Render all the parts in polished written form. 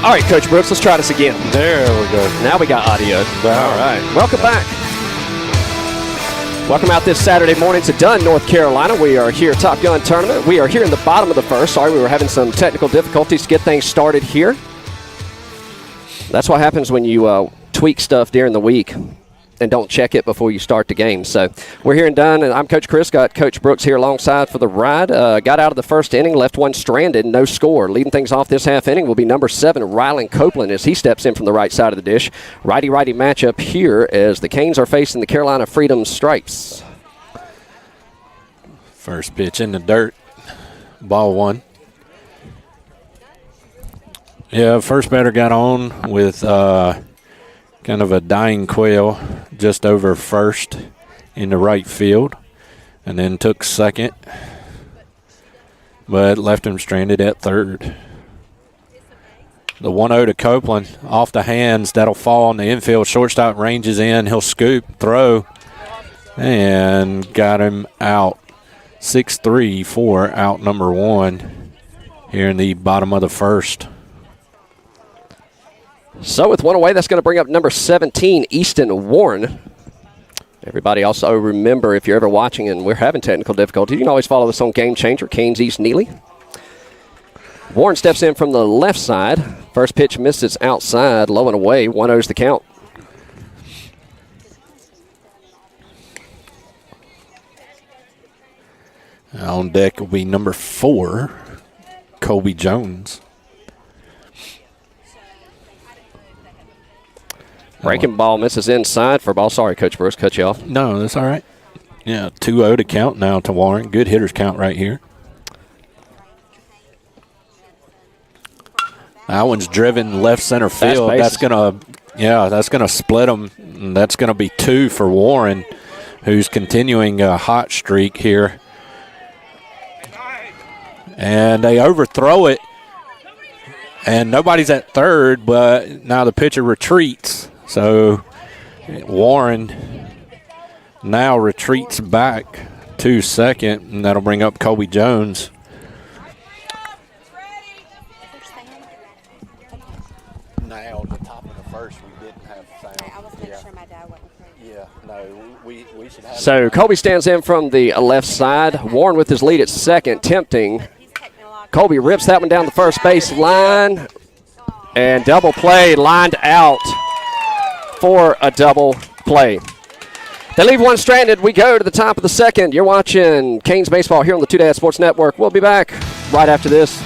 All right, Coach Brooks, let's try this again. There we go. Now we got audio. All right. Welcome back. Welcome out this Saturday morning to Dunn, North Carolina. We are here, Top Gun Tournament. We are here in the bottom of the first. Sorry, we were having some technical difficulties to get things started here. That's what happens when you tweak stuff during the week and don't check it before you start the game. So we're here in Dunn, and I'm Coach Chris. Got Coach Brooks here alongside for the ride. Got out of the first inning, left one stranded, no score. Leading things off this half inning will be number 7, Rylan Copeland, as he steps in from the right side of the dish. Righty-righty matchup here as the Canes are facing the Carolina Freedom Stripes. First pitch in the dirt. Ball 1. Yeah, first batter got on with kind of a dying quail just over first in the right field, and then took second, but left him stranded at third. The 1-0 to Copeland off the hands. That'll fall on the infield. Shortstop ranges in. He'll scoop, throw, and got him out. 6-3 for out number 1 here in the bottom of the first. So with one away, that's going to bring up number 17, Easton Warren. Everybody also remember, if you're ever watching and we're having technical difficulties, you can always follow us on Game Changer, Canes East-Neely. Warren steps in from the left side. First pitch misses outside, low and away. 1-0's the count. On deck will be number 4, Colby Jones. Breaking ball misses inside for ball. Sorry, Coach Brooks, cut you off. No, that's all right. Yeah, 2-0 to count now to Warren. Good hitters count right here. That one's driven left center field. That's gonna split them. That's gonna be 2 for Warren, who's continuing a hot streak here. And they overthrow it, and nobody's at third, but now the pitcher retreats. So Warren now retreats back to second, and that'll bring up Colby Jones. Now, at the top of the first, we didn't have sound. I was making sure my dad wasn't crazy. Yeah, no, we should have. So Colby stands in from the left side. Warren with his lead at second, tempting. Colby rips that one down the first base line, and double play, lined out for a double play. They leave one stranded. We go to the top of the second. You're watching Canes Baseball here on the Two Dad Sports Network. We'll be back right after this.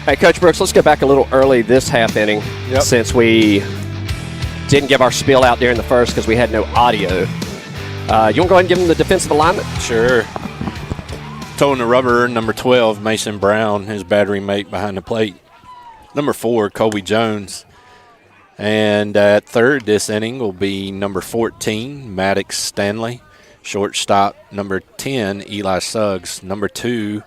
Hey, Coach Brooks, let's go back a little early this half inning since we didn't give our spiel out during the first because we had no audio. You want to go ahead and give them the defensive alignment? Sure. Toeing the rubber, number 12, Mason Brown, his battery mate behind the plate. Number 4, Colby Jones. And at third this inning will be number 14, Maddox Stanley. Shortstop, number 10, Eli Suggs. Number 2,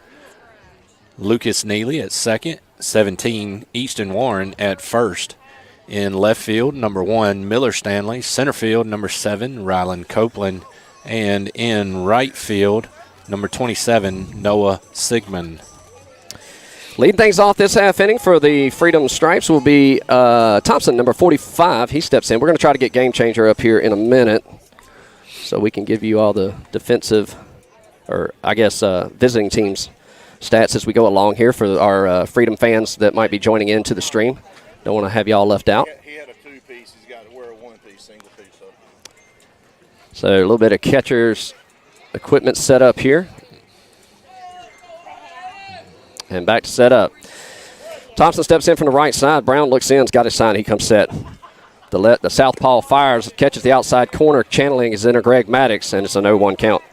Lucas Neely at second. 17, Easton Warren at first. In left field, number 1, Miller Stanley. Center field, number 7, Ryland Copeland. And in right field, number 27, Noah Sigmund. Leading things off this half inning for the Freedom Stripes will be Thompson, number 45. He steps in. We're going to try to get Game Changer up here in a minute so we can give you all the defensive, or I guess visiting teams stats as we go along here for our Freedom fans that might be joining into the stream. Don't want to have y'all left out. He had a 2-piece. He's got to wear a 1-piece, single piece. So a little bit of catcher's equipment set up here. And back to set up. Thompson steps in from the right side. Brown looks in, has got his sign. He comes set. The southpaw fires, catches the outside corner, channeling his inner Greg Maddox, and it's an 0-1 count.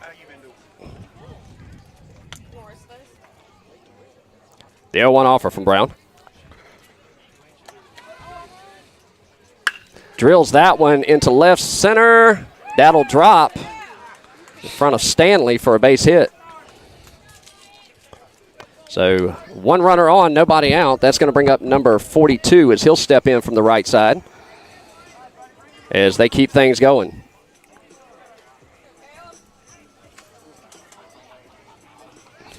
The 0-1 offer from Brown. Drills that one into left center. That'll drop in front of Stanley for a base hit. So 1 runner on, nobody out. That's going to bring up number 42 as he'll step in from the right side as they keep things going.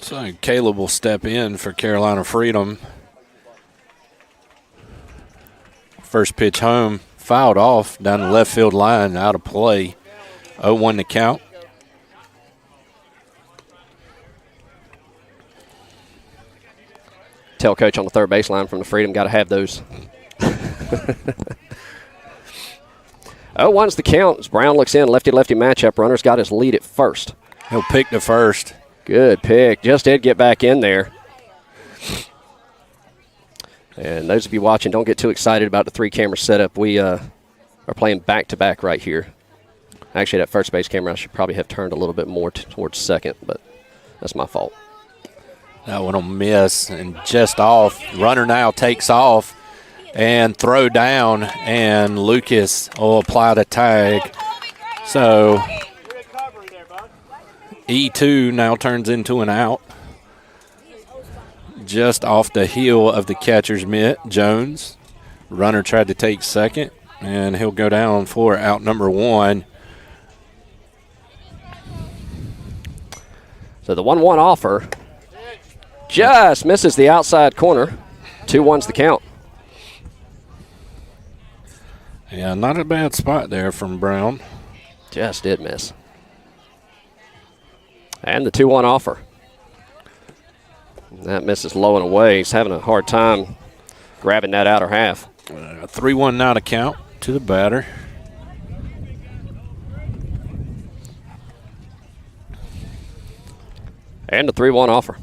So Caleb will step in for Carolina Freedom. First pitch home, fouled off down the left field line, out of play. 0-1 to count. Tell coach on the third baseline from the Freedom, got to have those. 0-1's the count as Brown looks in. Lefty-lefty matchup. Runner's got his lead at first. He'll pick to first. Good pick. Just did get back in there. And those of you watching, don't get too excited about the 3-camera setup. We are playing back-to-back right here. Actually, that first base camera I should probably have turned a little bit more towards second, but that's my fault. That one will miss and just off. Runner now takes off and throw down, and Lucas will apply the tag. So E2 now turns into an out. Just off the heel of the catcher's mitt, Jones. Runner tried to take second, and he'll go down for out number 1. So the 1-1 offer just misses the outside corner. 2-1's the count. Yeah, not a bad spot there from Brown. Just did miss. And the 2-1 offer. That misses low and away. He's having a hard time grabbing that outer half. 3-1 now to count to the batter. And the 3-1 offer.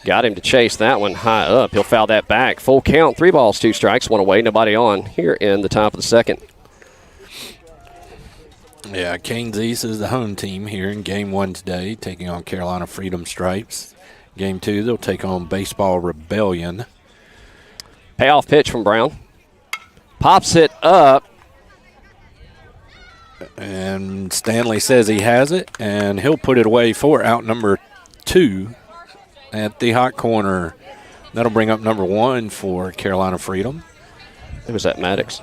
Got him to chase that one high up. He'll foul that back. Full count, 3 balls, 2 strikes, 1 away, nobody on here in the top of the second. Yeah, Canes East is the home team here in Game 1 today, taking on Carolina Freedom Stripes. Game 2, they'll take on Baseball Rebellion. Payoff pitch from Brown. Pops it up. And Stanley says he has it, and he'll put it away for out number 2 at the hot corner. That'll bring up number 1 for Carolina Freedom. Who was that, Maddox?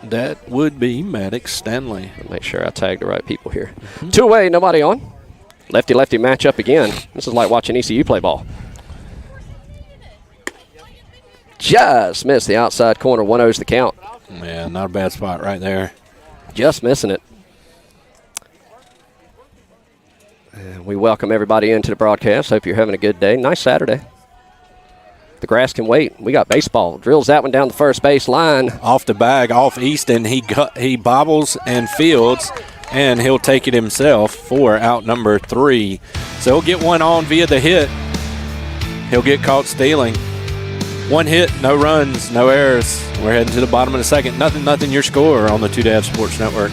That would be Maddox Stanley. I'll make sure I tag the right people here. 2 away, nobody on. Lefty-lefty matchup again. This is like watching ECU play ball. Just missed the outside corner. 1-0's the count. Yeah, not a bad spot right there. Just missing it. And we welcome everybody into the broadcast. Hope you're having a good day. Nice Saturday. The grass can wait. We got baseball. Drills that one down the first base line. Off the bag, off Easton. He bobbles and fields, and he'll take it himself for out number 3. So he'll get one on via the hit. He'll get caught stealing. 1 hit, no runs, no errors. We're heading to the bottom of the second. 0-0 your score on the Two Dads Sports Network.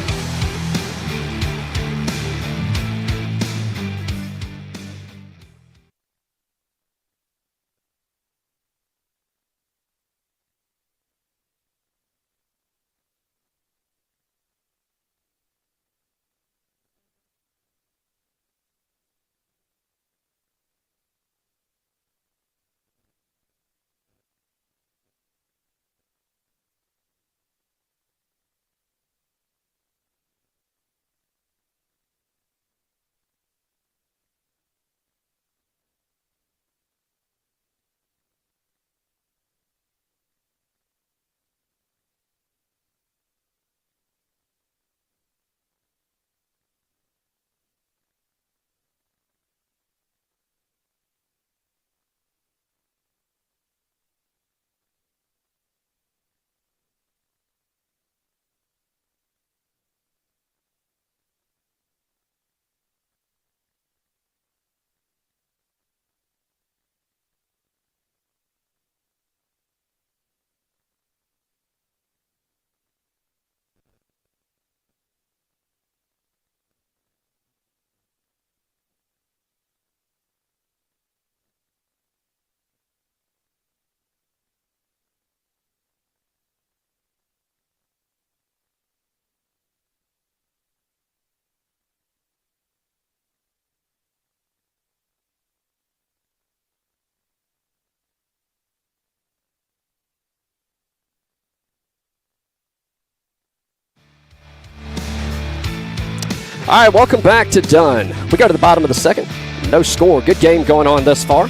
All right, welcome back to Dunn. We go to the bottom of the second. No score. Good game going on thus far.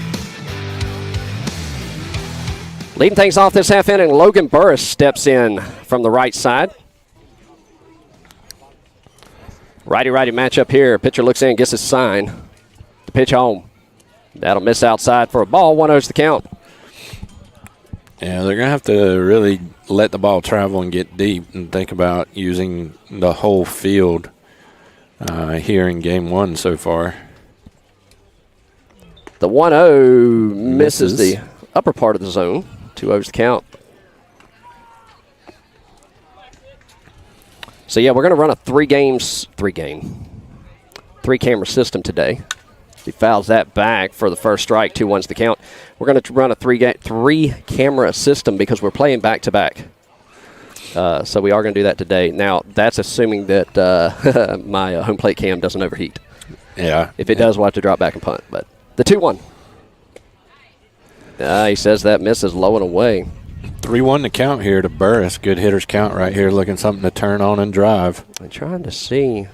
Leading things off this half inning, Logan Burris steps in from the right side. Righty-righty matchup here. Pitcher looks in, gets his sign. The pitch home. That'll miss outside for a ball. 1-0's the count. Yeah, they're going to have to really let the ball travel and get deep and think about using the whole field here in game one so far. The 1-0 misses the upper part of the zone. 2-0's the count. So, yeah, we're going to run a three-camera system today. He fouls that back for the first strike. 2-1's the count. We're going to run a three-camera system because we're playing back-to-back. So we are going to do that today. Now, that's assuming that my home plate cam doesn't overheat. Yeah. If it does, we'll have to drop back and punt. But the 2-1. He says that misses low and away. 3-1 to count here to Burris. Good hitter's count right here. Looking something to turn on and drive. I'm trying to see.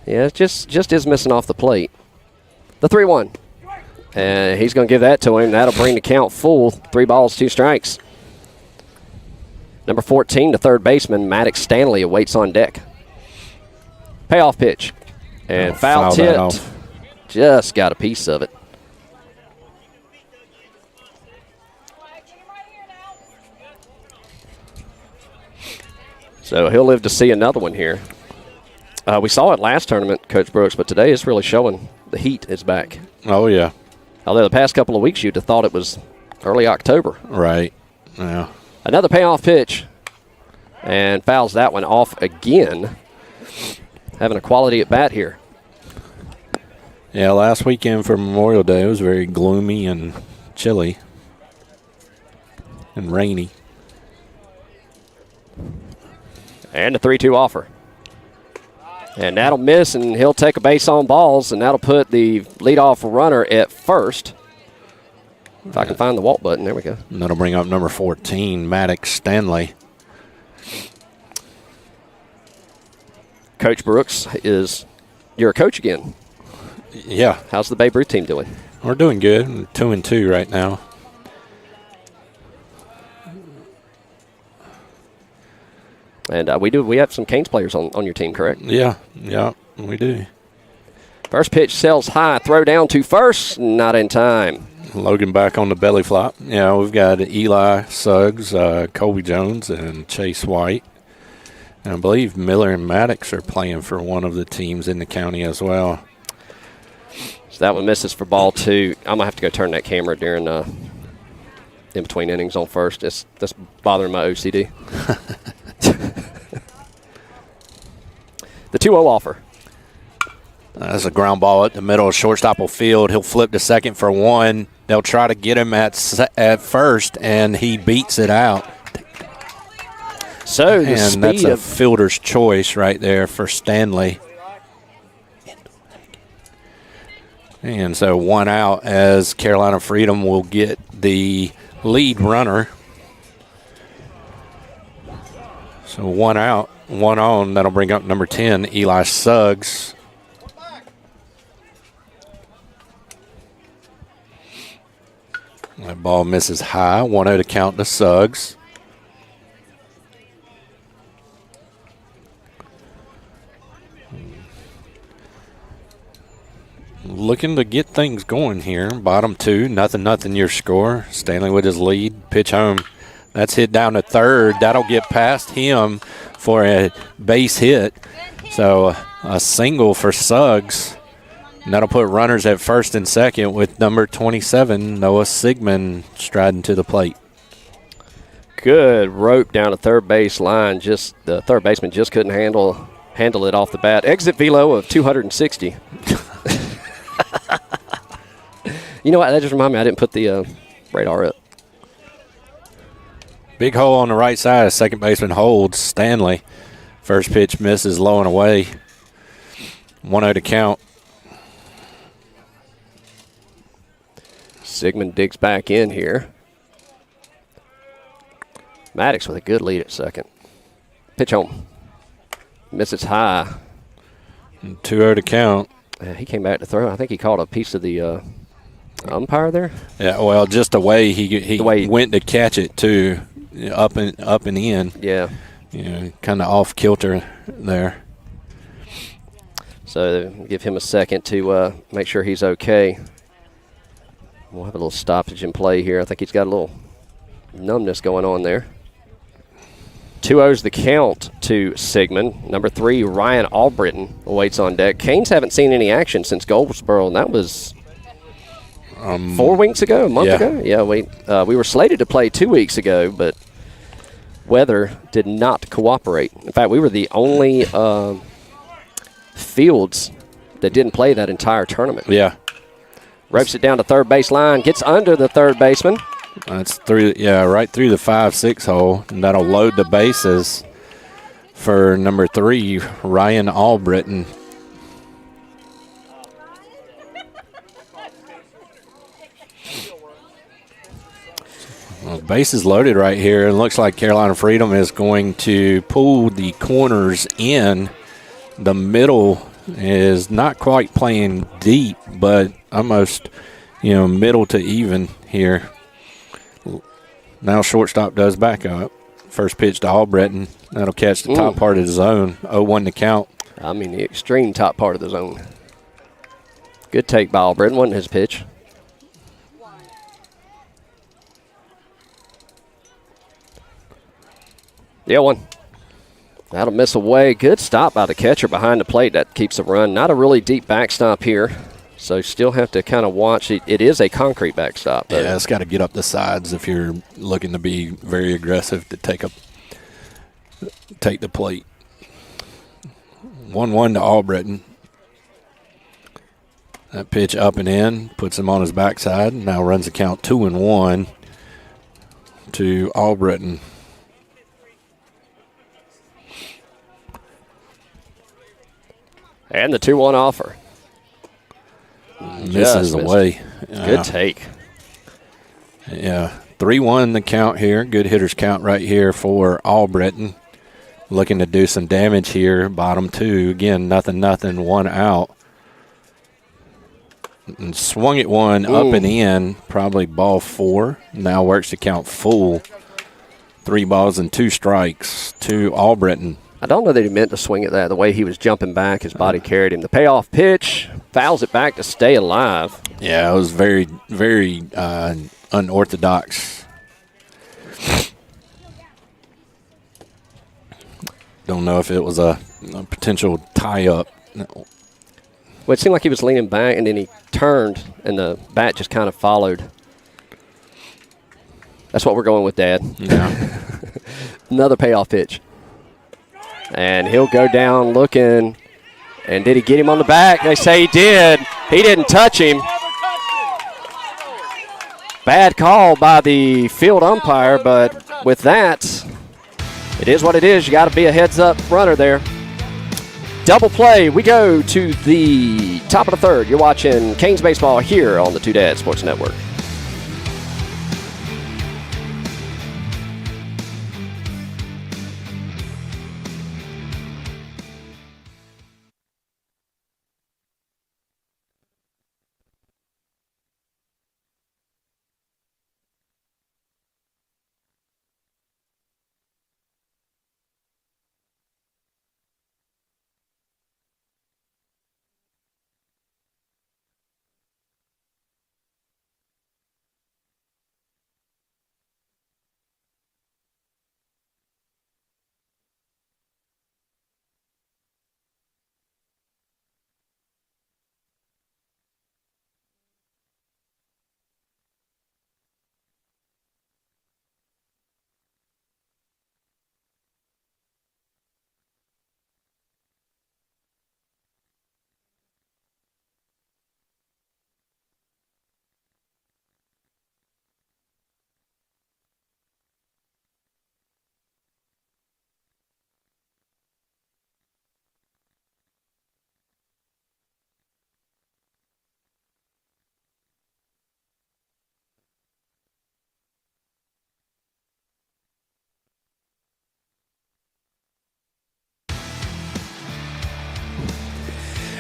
Yeah, it just is missing off the plate. The 3-1. And he's going to give that to him. That'll bring the count full. 3 balls, 2 strikes. Number 14, the third baseman, Maddox Stanley, awaits on deck. Payoff pitch. And foul tipped. Just got a piece of it. So he'll live to see another one here. We saw it last tournament, Coach Brooks, but today it's really showing the heat is back. Oh, yeah. Although the past couple of weeks you'd have thought it was early October. Right. Yeah. Another payoff pitch. And fouls that one off again. Having a quality at bat here. Yeah, last weekend for Memorial Day, it was very gloomy and chilly and rainy. And a 3-2 offer. And that'll miss, and he'll take a base on balls, and that'll put the leadoff runner at first. If I can find the walk button, there we go. And that'll bring up number 14, Maddox Stanley. Coach Brooks you're a coach again. Yeah. How's the Babe Ruth team doing? We're doing good. 2-2 right now. And we have some Canes players on your team, correct? Yeah, we do. First pitch sails high, throw down to first, not in time. Logan back on the belly flop. Yeah, we've got Eli Suggs, Colby Jones, and Chase White. And I believe Miller and Maddox are playing for one of the teams in the county as well. So that one misses for ball 2. I'm going to have to go turn that camera during in between innings on first. That's bothering my OCD. The 2-0 offer. That's a ground ball at the middle of shortstop field. He'll flip to second for 1. They'll try to get him at first, and he beats it out. So the and speed that's a of fielder's choice right there for Stanley. And so 1 out as Carolina Freedom will get the lead runner. So 1 out, 1 on. That'll bring up number 10, Eli Suggs. That ball misses high. 1-0 to count to Suggs. Looking to get things going here. Bottom 2, nothing your score. Stanley with his lead. Pitch home. That's hit down to third. That'll get past him for a base hit. So a single for Suggs. And that'll put runners at first and second with number 27, Noah Sigmund, striding to the plate. good rope down the third base line. Just the third baseman just couldn't handle it off the bat. Exit velo of 260. You know what? That just reminded me I didn't put the radar up. Big hole on the right side. Second baseman holds Stanley. First pitch misses low and away. 1-0 to count. Sigmund digs back in here. Maddox with a good lead at second. Pitch home. Misses high. 2-0 to count. He came back to throw. I think he caught a piece of the umpire there. Yeah, well, just the way he went to catch it too, up and in. Yeah. Kind of off kilter there. So give him a second to make sure he's okay. We'll have a little stoppage in play here. I think he's got a little numbness going on there. 2-0's the count to Sigmund. Number 3, Ryan Albritton awaits on deck. Canes haven't seen any action since Goldsboro, and that was 4 weeks ago, a month ago. Yeah, we were slated to play 2 weeks ago, but weather did not cooperate. In fact, we were the only fields that didn't play that entire tournament. Yeah. Ropes it down to third base line, gets under the third baseman. That's right through the 5-6 hole, and that'll load the bases for number 3, Ryan Albritton. Well, base is loaded right here. It looks like Carolina Freedom is going to pull the corners in. The middle is not quite playing deep, but almost, middle to even here. Now shortstop does back up. First pitch to Albritton. That'll catch the top part of the zone. 0-1 to count. I mean, the extreme top part of the zone. Good take by Albritton. Wasn't his pitch. Yeah, 1. That'll miss away. Good stop by the catcher behind the plate. That keeps the run. Not a really deep backstop here. So still have to kind of watch. It is a concrete backstop, though. Yeah, it's got to get up the sides if you're looking to be very aggressive to take the plate. 1-1 to Albritton. That pitch up and in, puts him on his backside. Now runs the count 2-1 to Albritton. And the 2-1 offer. Misses away. Good take. Yeah. 3-1 the count here. Good hitters count right here for Albritton. Looking to do some damage here. Bottom 2. Again, nothing, 1 out. And swung at 1 up and in. Probably ball 4. Now works to count full. 3 balls and 2 strikes to Albritton. I don't know that he meant to swing at that. The way he was jumping back, his body carried him. The payoff pitch, fouls it back to stay alive. Yeah, it was very, very unorthodox. Don't know if it was a potential tie-up. Well, it seemed like he was leaning back, and then he turned, and the bat just kind of followed. That's what we're going with, Dad. Yeah. Another payoff pitch. And he'll go down looking. And did he get him on the back? They say he did. He didn't touch him. Bad call by the field umpire, but with that, it is what it is. You got to be a heads-up runner there. Double play. We go to the top of the third. You're watching Canes baseball here on the Two Dads Sports Network.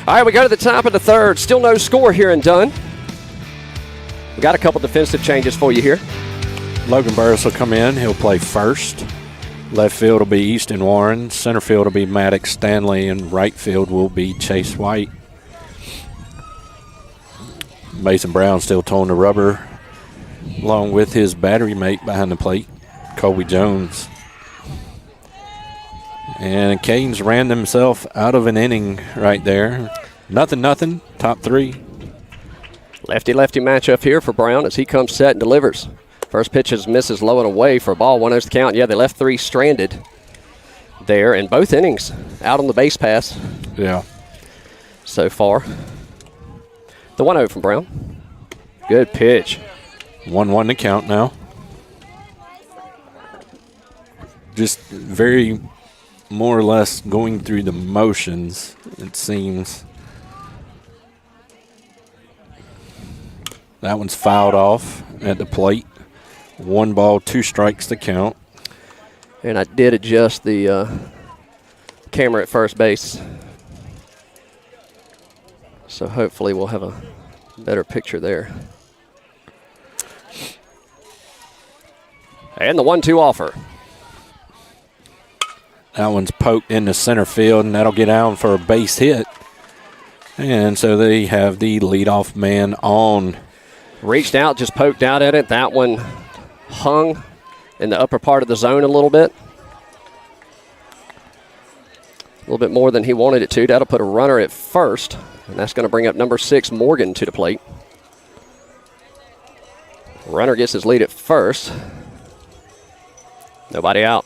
All right, we go to the top of the third. Still no score here in Dunn. We got a couple defensive changes for you here. Logan Burris will come in. He'll play first. Left field will be Easton Warren. Center field will be Maddox Stanley. And right field will be Chase White. Mason Brown still towing the rubber along with his battery mate behind the plate, Colby Jones. And Canes ran themselves out of an inning right there. Nothing, top three. Lefty-lefty matchup here for Brown as he comes set and delivers. First pitch is misses low and away for a ball. 1-0's the count. Yeah, they left three stranded there in both innings. Out on the base pass. Yeah. So far. The 1-0 from Brown. Good pitch. 1-1 to count now. Just very more or less going through the motions, it seems. That one's fouled off at the plate. 1 ball, 2 strikes to count. And I did adjust the camera at first base. So hopefully we'll have a better picture there. And the 1-2 offer. That one's poked into center field, and that'll get out for a base hit. And so they have the leadoff man on. Reached out, just poked out at it. That one hung in the upper part of the zone a little bit. A little bit more than he wanted it to. That'll put a runner at first, and that's going to bring up number 6, Morgan, to the plate. Runner gets his lead at first. Nobody out.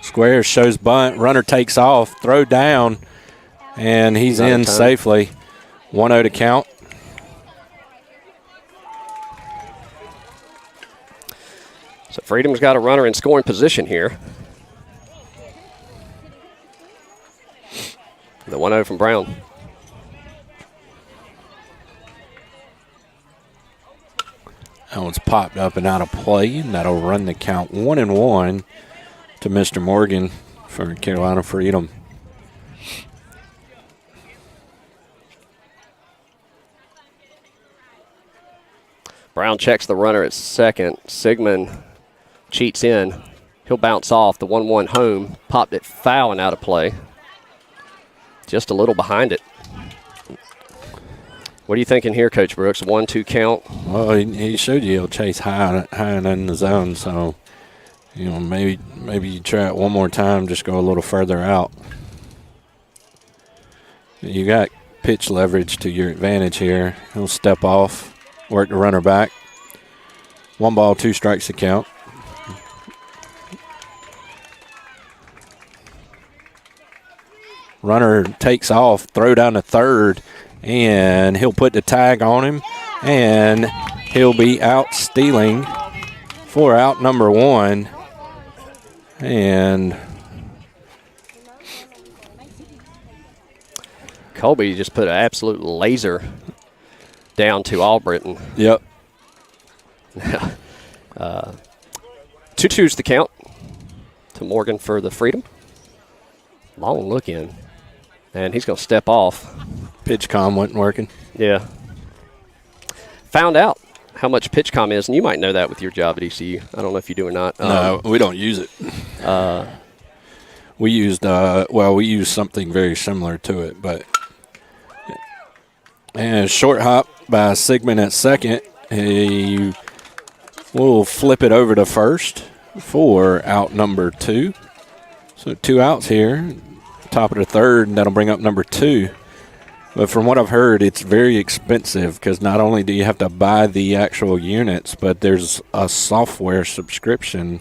Squares shows bunt. Runner takes off. Throw down. And he's in safely. 1-0 to count. So Freedom's got a runner in scoring position here. The 1-0 from Brown. That one's popped up and out of play, and that'll run the count 1-1 to Mr. Morgan for Carolina Freedom. Brown checks the runner at second. Sigmund cheats in. He'll bounce off. The 1-1 home. Popped it foul and out of play. Just a little behind it. What are you thinking here, Coach Brooks? 1-2 count? Well, he showed you he'll chase high and in the zone, so maybe you try it one more time, just go a little further out. You got pitch leverage to your advantage here. He'll step off, work the runner back. 1 ball, 2 strikes to count. Runner takes off, throw down to third, and he'll put the tag on him, and he'll be out stealing for out number 1. And Colby just put an absolute laser down to Albritton. Yep. 2-2's the count to Morgan for the Freedom. Long look in. And he's going to step off. Pitch comm wasn't working. Yeah. Found out how much pitch comm is, and you might know that with your job at ECU. I don't know if you do or not. No, we don't use it. We used something very similar to it, but and short hop by Sigmund at second. He will flip it over to first for out number 2. So 2 outs here. Top of the third, and that'll bring up number 2. But from what I've heard, it's very expensive because not only do you have to buy the actual units, but there's a software subscription.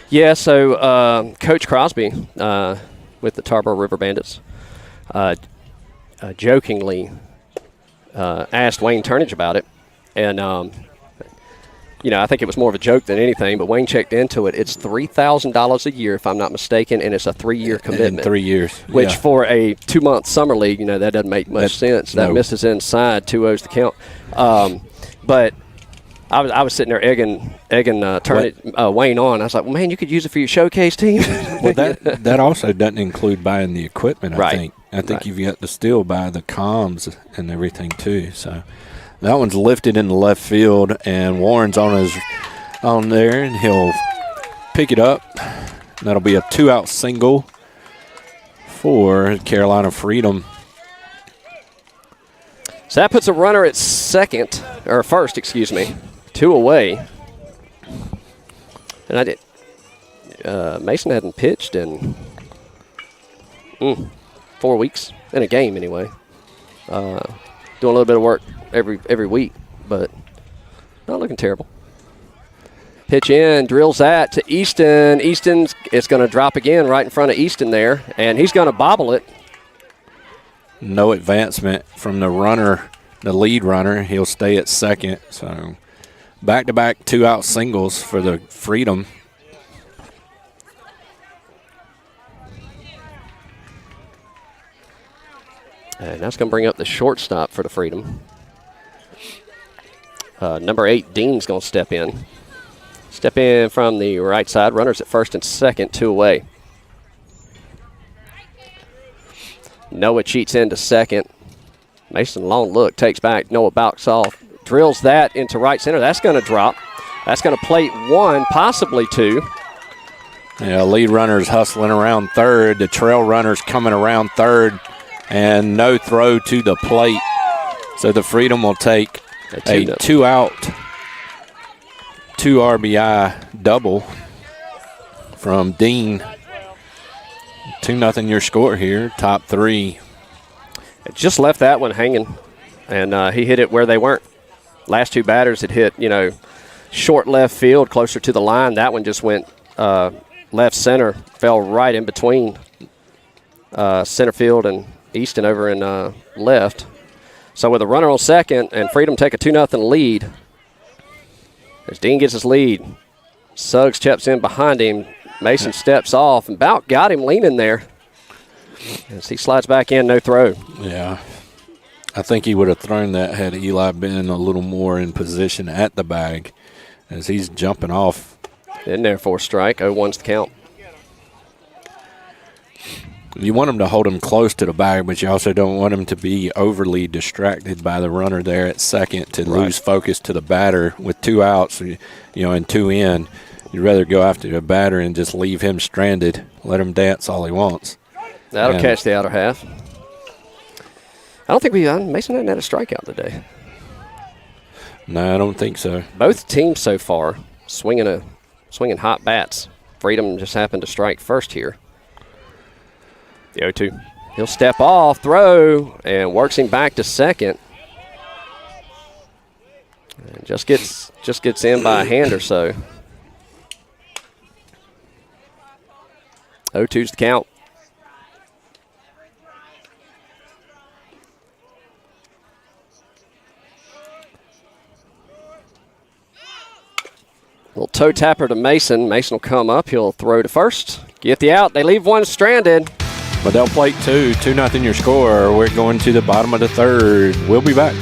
Yeah, so Coach Crosby with the Tarboro River Bandits jokingly asked Wayne Turnage about it. And, I think it was more of a joke than anything, but Wayne checked into it. It's $3,000 a year, if I'm not mistaken, and it's a 3-year commitment. In 3 years. Which for a 2-month summer league, that doesn't make much sense. That misses inside, 2-0's the count. But I was sitting there egging Wayne on. I was like, well, man, you could use it for your showcase team. Well, that also doesn't include buying the equipment, I Right. think. I think Right. you've got to still buy the comms and everything, too. So that one's lifted in the left field, and Warren's on there, and he'll pick it up. That'll be a 2-out single for Carolina Freedom. So that puts a runner at first, 2 away. And Mason hadn't pitched in 4 weeks, in a game anyway. Doing a little bit of work every week, but not looking terrible. Pitch in, drills that to Easton. It's going to drop again right in front of Easton there, and he's going to bobble it. No advancement from the runner, the lead runner. He'll stay at second. So back-to-back 2-out singles for the Freedom. And that's going to bring up the shortstop for the Freedom. Number 8, Dean's going to step in. Step in from the right side. Runners at first and second, 2 away. Noah cheats into second. Mason, long look, takes back. Noah backs off. Drills that into right center. That's going to drop. That's going to plate 1, possibly 2. Yeah, lead runner's hustling around third. The trail runner's coming around third, and no throw to the plate. So the Freedom will take a 2-out, 2 RBI double from Dean. 2-0 your score here, top 3. It just left that one hanging, and he hit it where they weren't. Last 2 batters had hit, short left field, closer to the line. That one just went left center, fell right in between center field and Easton over in left. So with a runner on second and Freedom take a 2-0 lead, as Dean gets his lead, Suggs steps in behind him. Mason steps off and about got him leaning there. As he slides back in, no throw. Yeah. I think he would have thrown that had Eli been a little more in position at the bag, as he's jumping off. In there for a strike. 0-1's the count. You want him to hold him close to the bag, but you also don't want him to be overly distracted by the runner there at second to lose focus to the batter with 2 outs, and 2 in. You'd rather go after the batter and just leave him stranded, let him dance all he wants. That'll catch the outer half. I don't think Mason hasn't had a strikeout today. No, I don't think so. Both teams so far swinging hot bats. Freedom just happened to strike first here. The 0-2. He'll step off, throw, and works him back to second. And just gets in by a hand or so. 0-2's the count. Little toe tapper to Mason. Mason will come up. He'll throw to first. Get the out. They leave one stranded. But they'll plate 2. 2-0 your score. We're going to the bottom of the third. We'll be back.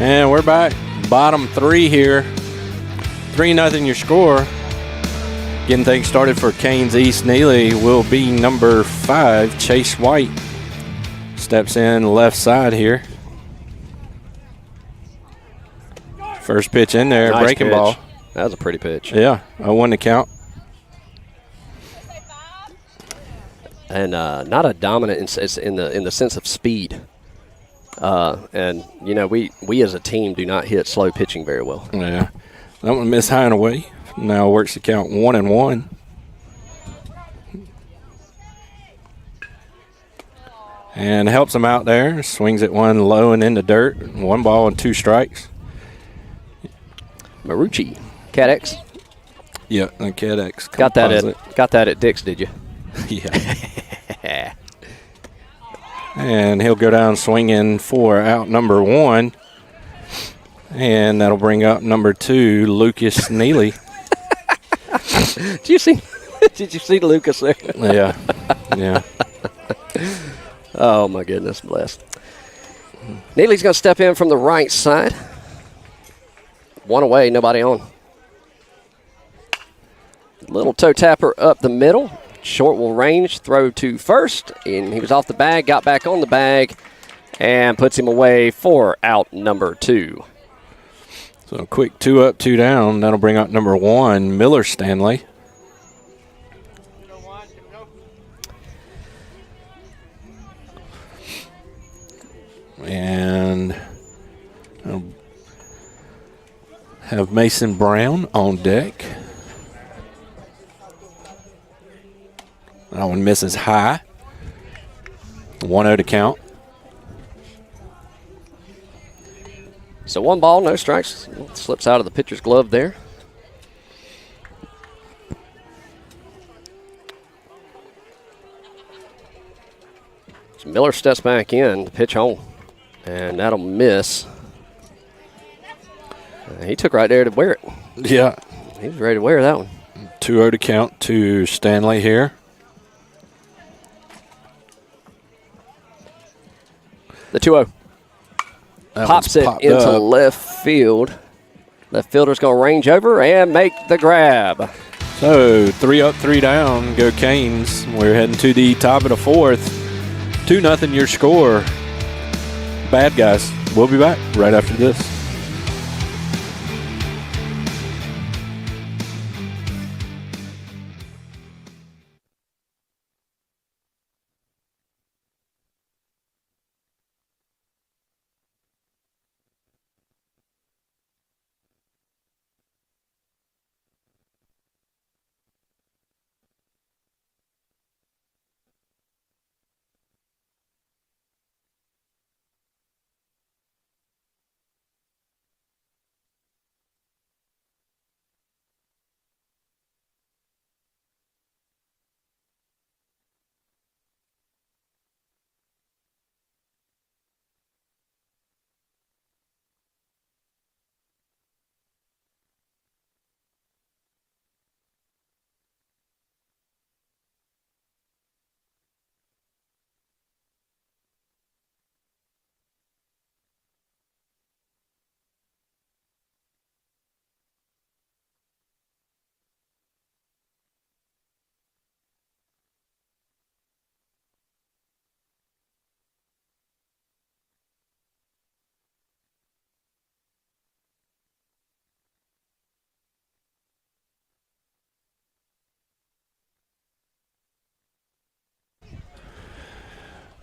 And we're back. Bottom 3 here. 3-0 your score. Getting things started for Canes East-Neely will be number 5, Chase White. Steps in left side here. First pitch in there, Nice breaking pitch. ball. That was a pretty pitch. Yeah, a 1 to count. And not a dominant in the sense of speed. And you know, we as a team do not hit slow pitching very well. Yeah, that one missed high and away. Now works the count 1-1. And helps him out there. Swings it one low and in the dirt. 1 ball and 2 strikes. Marucci, Cat X. Yeah, the Cat X. Got that at Dick's, did you? Yeah. And he'll go down swinging for out number 1. And that'll bring up number 2, Lucas Neely. Did you see Lucas there? Yeah. Oh, my goodness, blessed. Neely's going to step in from the right side. 1 away, nobody on. Little toe tapper up the middle. Short will range, throw to first. And he was off the bag, got back on the bag, and puts him away for out number 2. So a quick 2 up, 2 down. That'll bring up number 1, Miller Stanley. And I'll have Mason Brown on deck. That one misses high. 1-0 to count. So 1 ball, no strikes. Slips out of the pitcher's glove there. So Miller steps back in to pitch home. And that'll miss. He took right there to wear it. Yeah. He was ready to wear that one. 2-0 to count to Stanley here. The 2-0. Pops it into left field. Left fielder's going to range over and make the grab. So 3 up, 3 down, go Canes. We're heading to the top of the 4th. 2-0 your score. Bad guys. We'll be back right after this.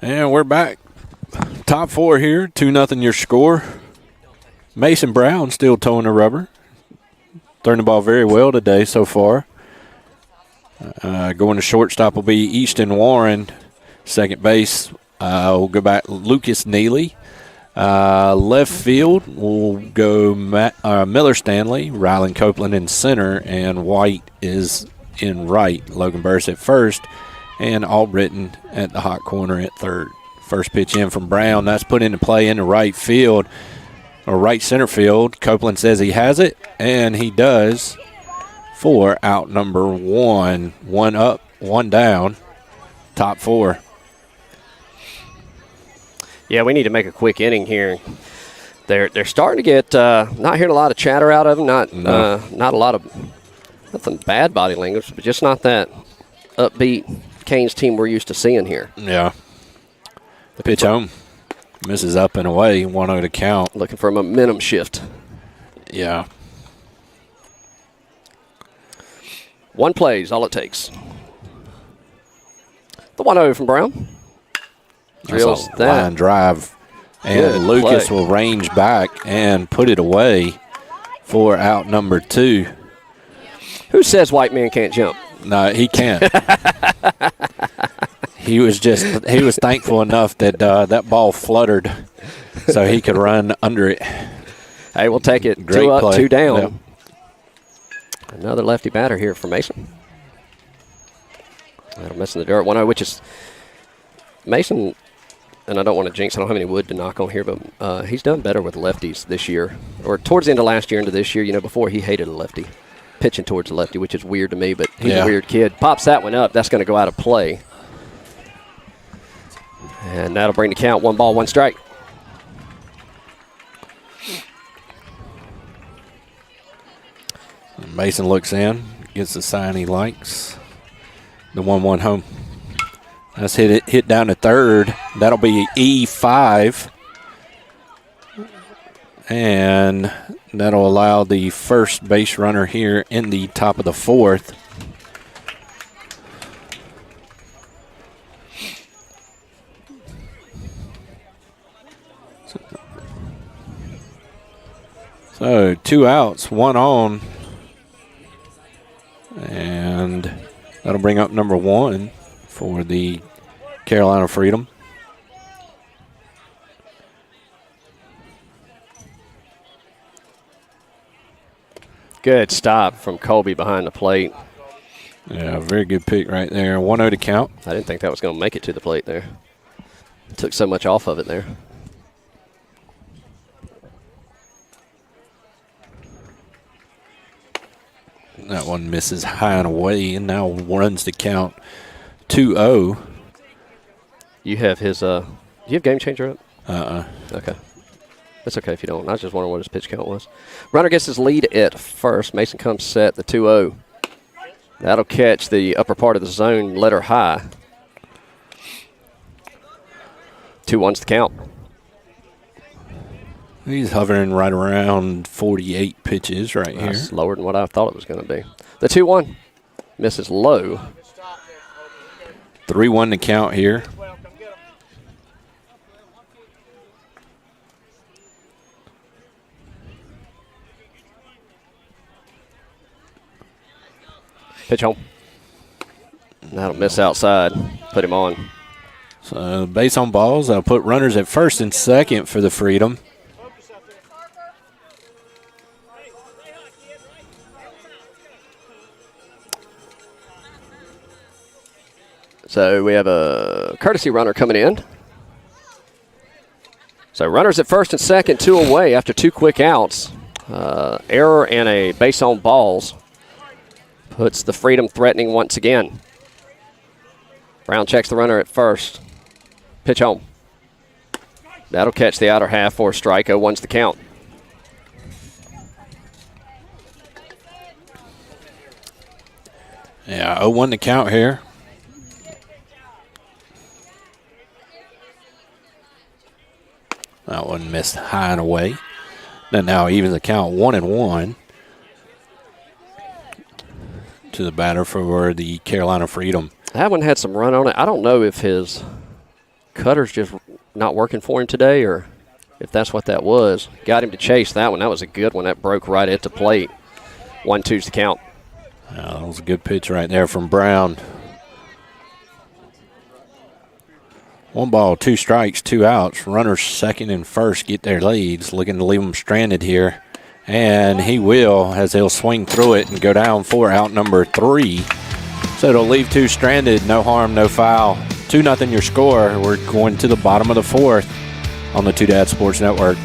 And we're back. Top 4 here, 2-0 your score. Mason Brown still towing the rubber. Throwing the ball very well today so far. Going to shortstop will be Easton Warren. Second base, we'll go back Lucas Neely. Left field, we'll go Miller Stanley, Rylan Copeland in center, and White is in right. Logan Burris at first, and Albritton at the hot corner at third. First pitch in from Brown. That's put into play in the right field, or right center field. Copeland says he has it, and he does for out number 1. 1 up, 1 down, top 4. Yeah, we need to make a quick inning here. They're starting to get not hearing a lot of chatter out of them. Not a lot of nothing bad body language, but just not that upbeat Canes team we're used to seeing here. Yeah. The pitch home. Misses up and away. 1-0 to count. Looking for a momentum shift. Yeah. One play is all it takes. The 1-0 from Brown. Drills That's a that. line drive. And Good Lucas play. will range back and put it away for out number 2. Who says white men can't jump? No, he can't. He was thankful enough that that ball fluttered so he could run under it. Hey, we'll take it. Great 2 up, play. 2 down. Yep. Another lefty batter here for Mason. That'll mess in the dirt. 1-0, which is Mason, and I don't want to jinx, I don't have any wood to knock on here, but he's done better with lefties this year, or towards the end of last year into this year. You know, before he hated a lefty, pitching towards a lefty, which is weird to me, but he's a weird kid. Pops that one up. That's going to go out of play. And that'll bring the count 1 ball, 1 strike. Mason looks in, gets the sign he likes. The 1-1 home. That's hit down to third. That'll be E5. And that'll allow the first base runner here in the top of the 4th. So 2 outs, 1 on. And that'll bring up number 1 for the Carolina Freedom. Good stop from Colby behind the plate. Yeah, very good pick right there. 1-0 to count. I didn't think that was going to make it to the plate there. Took so much off of it there. That one misses high and away and now runs the count 2-0. You have his, do you have Game Changer up? Okay. That's okay if you don't. I was just wondering what his pitch count was. Runner gets his lead at first. Mason comes set, the 2-0. That'll catch the upper part of the zone, letter high. 2-1's the count. He's hovering right around 48 pitches right here. That's lower than what I thought it was going to be. The 2-1 misses low. 3-1 to count here. Pitch home. That'll miss outside. Put him on. So base on balls. I'll put runners at first and second for the Freedom. So we have a courtesy runner coming in. So runners at first and second, 2 away after 2 quick outs. Error and a base on balls puts the Freedom threatening once again. Brown checks the runner at first. Pitch home. That'll catch the outer half for a strike. 0-1's the count. Yeah, 0-1 to count here. That one missed high and away. Then now even the count 1-1 to the batter for the Carolina Freedom. That one had some run on it. I don't know if his cutter's just not working for him today or if that's what that was. Got him to chase that one. That was a good one. That broke right at the plate. 1-2's the count. That was a good pitch right there from Brown. 1 ball, 2 strikes, 2 outs. Runners second and first get their leads. Looking to leave them stranded here. And he will, as he'll swing through it and go down for out number 3. So it'll leave 2 stranded. No harm, no foul. 2-0 your score. We're going to the bottom of the 4th on the Two Dad Sports Network.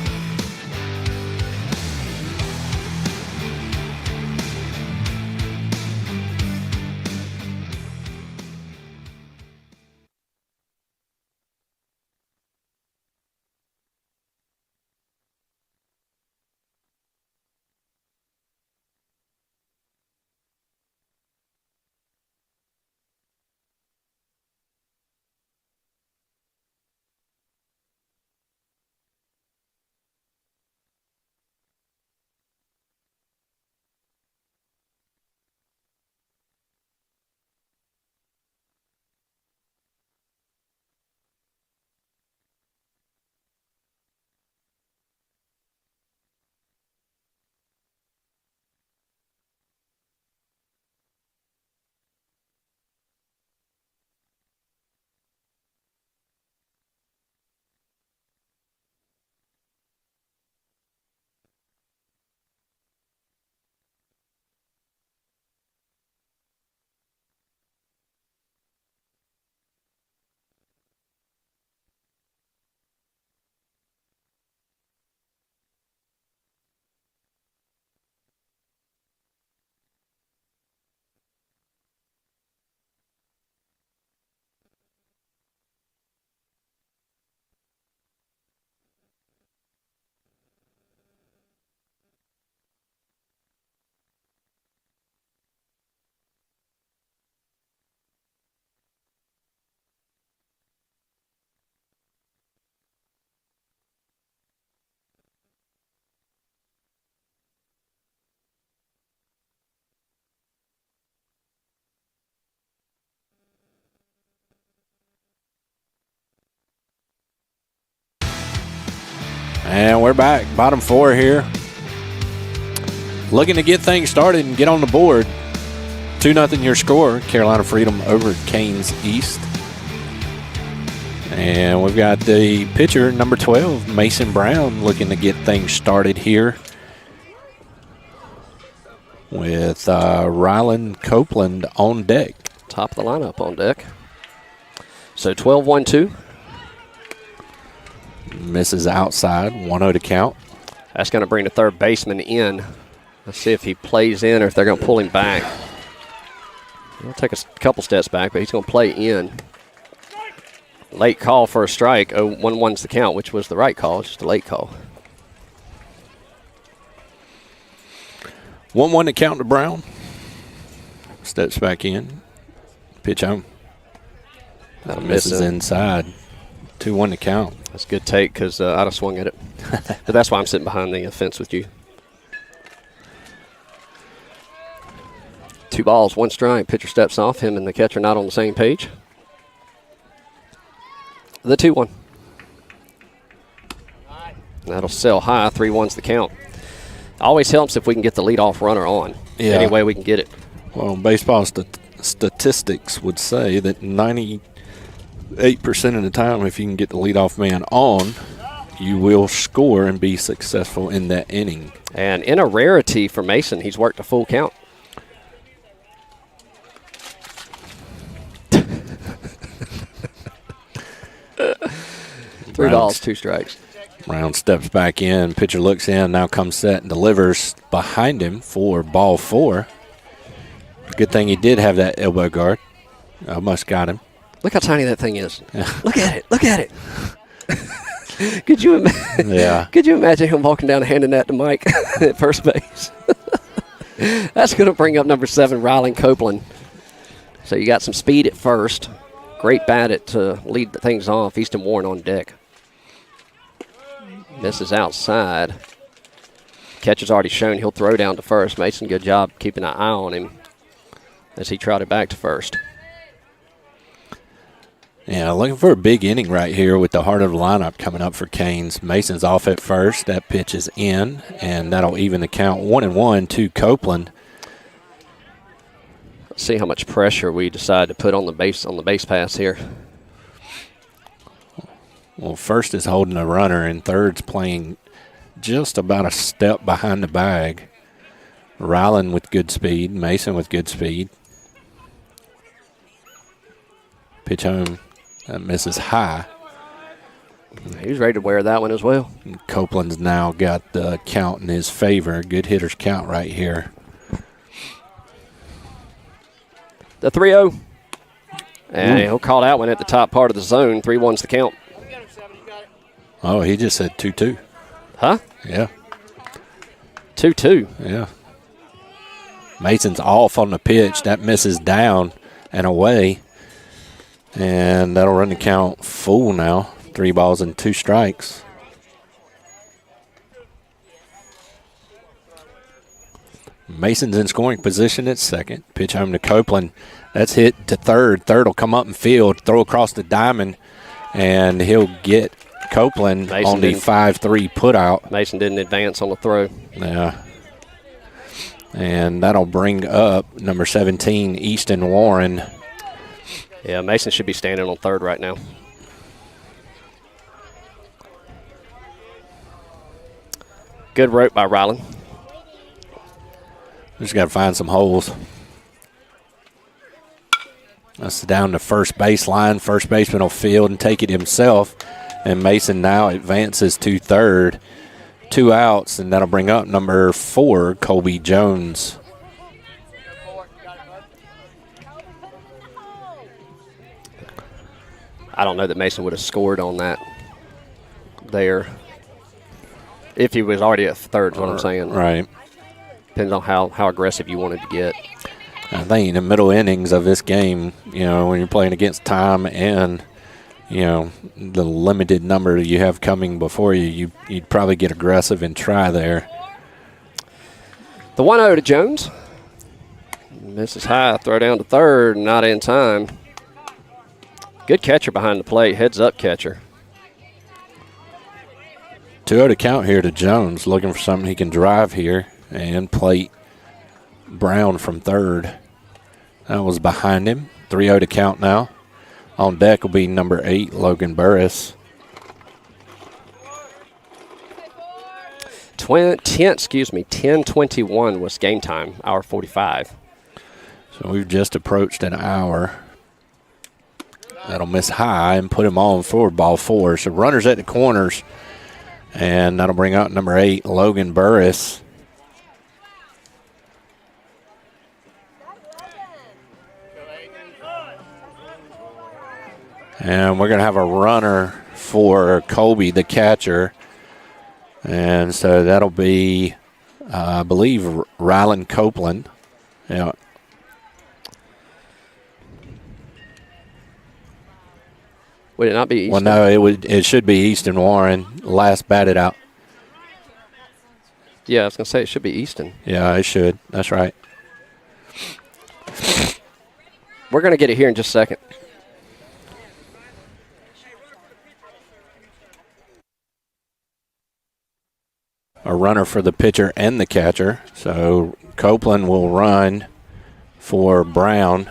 And we're back. Bottom 4 here. Looking to get things started and get on the board. 2-0 your score. Carolina Freedom over Canes East. And we've got the pitcher, number 12, Mason Brown, looking to get things started here with Rylan Copeland on deck. Top of the lineup on deck. So 12-1-2. Misses outside, 1-0 to count. That's going to bring the third baseman in. Let's see if he plays in or if they're going to pull him back. He'll take a couple steps back, but he's going to play in. Late call for a strike. 0-1-1's the count, which was the right call. It's just a late call. 1-1 to count to Brown. Steps back in. Pitch home. That'll Misses miss him. inside. 2-1 to count. That's a good take because I'd have swung at it. But that's why I'm sitting behind the fence with you. 2 balls, 1 strike. Pitcher steps off. Him and the catcher not on the same page. The 2-1. That'll sell high. 3-1's the count. Always helps if we can get the leadoff runner on. Yeah. Any way we can get it. Well, baseball statistics would say that 98% of the time, if you can get the leadoff man on, you will score and be successful in that inning. And in a rarity for Mason, he's worked a full count. Three balls, 2 strikes. Brown steps back in. Pitcher looks in, now comes set and delivers behind him for ball 4. Good thing he did have that elbow guard. Almost got him. Look how tiny that thing is. Look at it. Look at it. Could you imagine? Yeah. Could you imagine him walking down and handing that to Mike at first base? That's going to bring up number 7, Rylan Copeland. So you got some speed at first. Great bat at to lead the things off. Easton Warren on deck. Misses outside. Catcher's already shown he'll throw down to first. Mason, good job keeping an eye on him as he trotted back to first. Yeah, looking for a big inning right here with the heart of the lineup coming up for Canes. Mason's off at first. That pitch is in, and that'll even the count 1-1 to Copeland. Let's see how much pressure we decide to put on the base pass here. Well, first is holding a runner, and third's playing just about a step behind the bag. Rylan with good speed, Mason with good speed. Pitch home. That misses high. He's ready to wear that one as well. And Copeland's now got the count in his favor. Good hitter's count right here. The 3-0. And he'll call that one at the top part of the zone. 3-1's the count. Oh, he just said 2-2. Huh? Yeah. 2-2. Yeah. Mason's off on the pitch. That misses down and away. And that'll run the count full now. 3 balls and 2 strikes. Mason's in scoring position at second. Pitch home to Copeland. That's hit to third. Third will come up in field, throw across the diamond, and he'll get Copeland on the 5-3 putout. Mason didn't advance on the throw. Yeah. And that'll bring up number 17, Easton Warren. Yeah, Mason should be standing on third right now. Good rope by Rylan. Just got to find some holes. That's down to first baseline. First baseman will field and take it himself. And Mason now advances to third. 2 outs, and that'll bring up number 4, Colby Jones. I don't know that Mason would have scored on that there. If he was already at third is what I'm saying. Right. Depends on how aggressive you wanted to get. I think in the middle innings of this game, when you're playing against time and, the limited number you have coming before you'd probably get aggressive and try there. The 1-0 to Jones. Misses high, throw down to third, not in time. Good catcher behind the plate, heads up catcher. 2-0 to count here to Jones, looking for something he can drive here and plate Brown from third. That was behind him. 3-0 to count now. On deck will be number 8, Logan Burris. 10:21 was game time, hour 45. So we've just approached an hour. That'll miss high and put him on for ball 4. So runners at the corners, and that'll bring out number 8, Logan Burris. And we're going to have a runner for Colby, the catcher. And so that'll be, I believe, Rylan Copeland. Yeah. Would it not be Easton? Well, no, it should be Easton Warren, last batted out. Yeah, I was going to say it should be Easton. Yeah, it should. That's right. We're going to get it here in just a second. A runner for the pitcher and the catcher. So Copeland will run for Brown.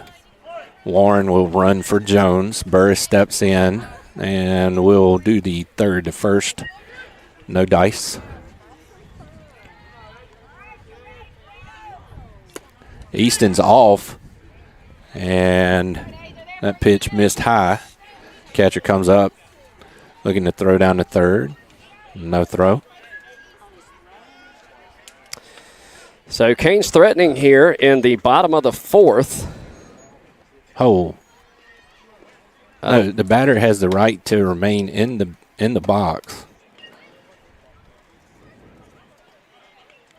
Warren will run for Jones. Burris steps in, and we'll do the third to first. No dice. Easton's off, and that pitch missed high. Catcher comes up, looking to throw down to third. No throw. So Kane's threatening here in the bottom of the 4th. Oh. No, the batter has the right to remain in the box.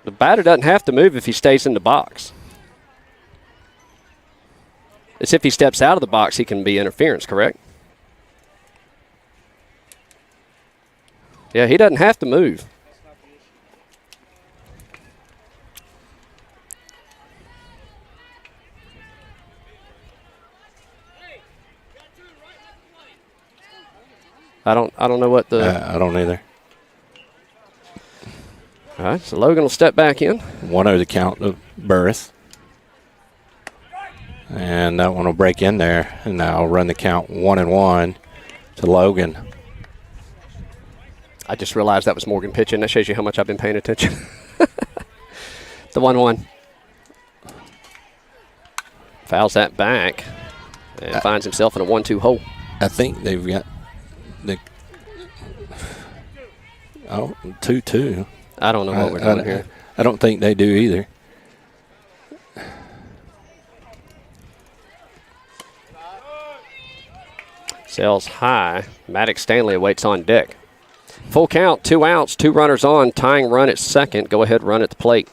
The batter doesn't have to move if he stays in the box. It's if he steps out of the box, he can be interference, correct? Yeah, he doesn't have to move. I don't know what the... I don't either. All right, so Logan will step back in. 1-0 the count of Burris. And that one will break in there. And now I'll run the count 1-1 to Logan. I just realized that was Morgan pitching. That shows you how much I've been paying attention. The 1-1. Fouls that back and finds himself in a 1-2 hole. I think they've got the 2-2. I don't know what we're doing here. I don't think they do either. Sails high. Maddox Stanley awaits on deck. Full count, 2 outs, 2 runners on, tying run at second. Go ahead, run at the plate.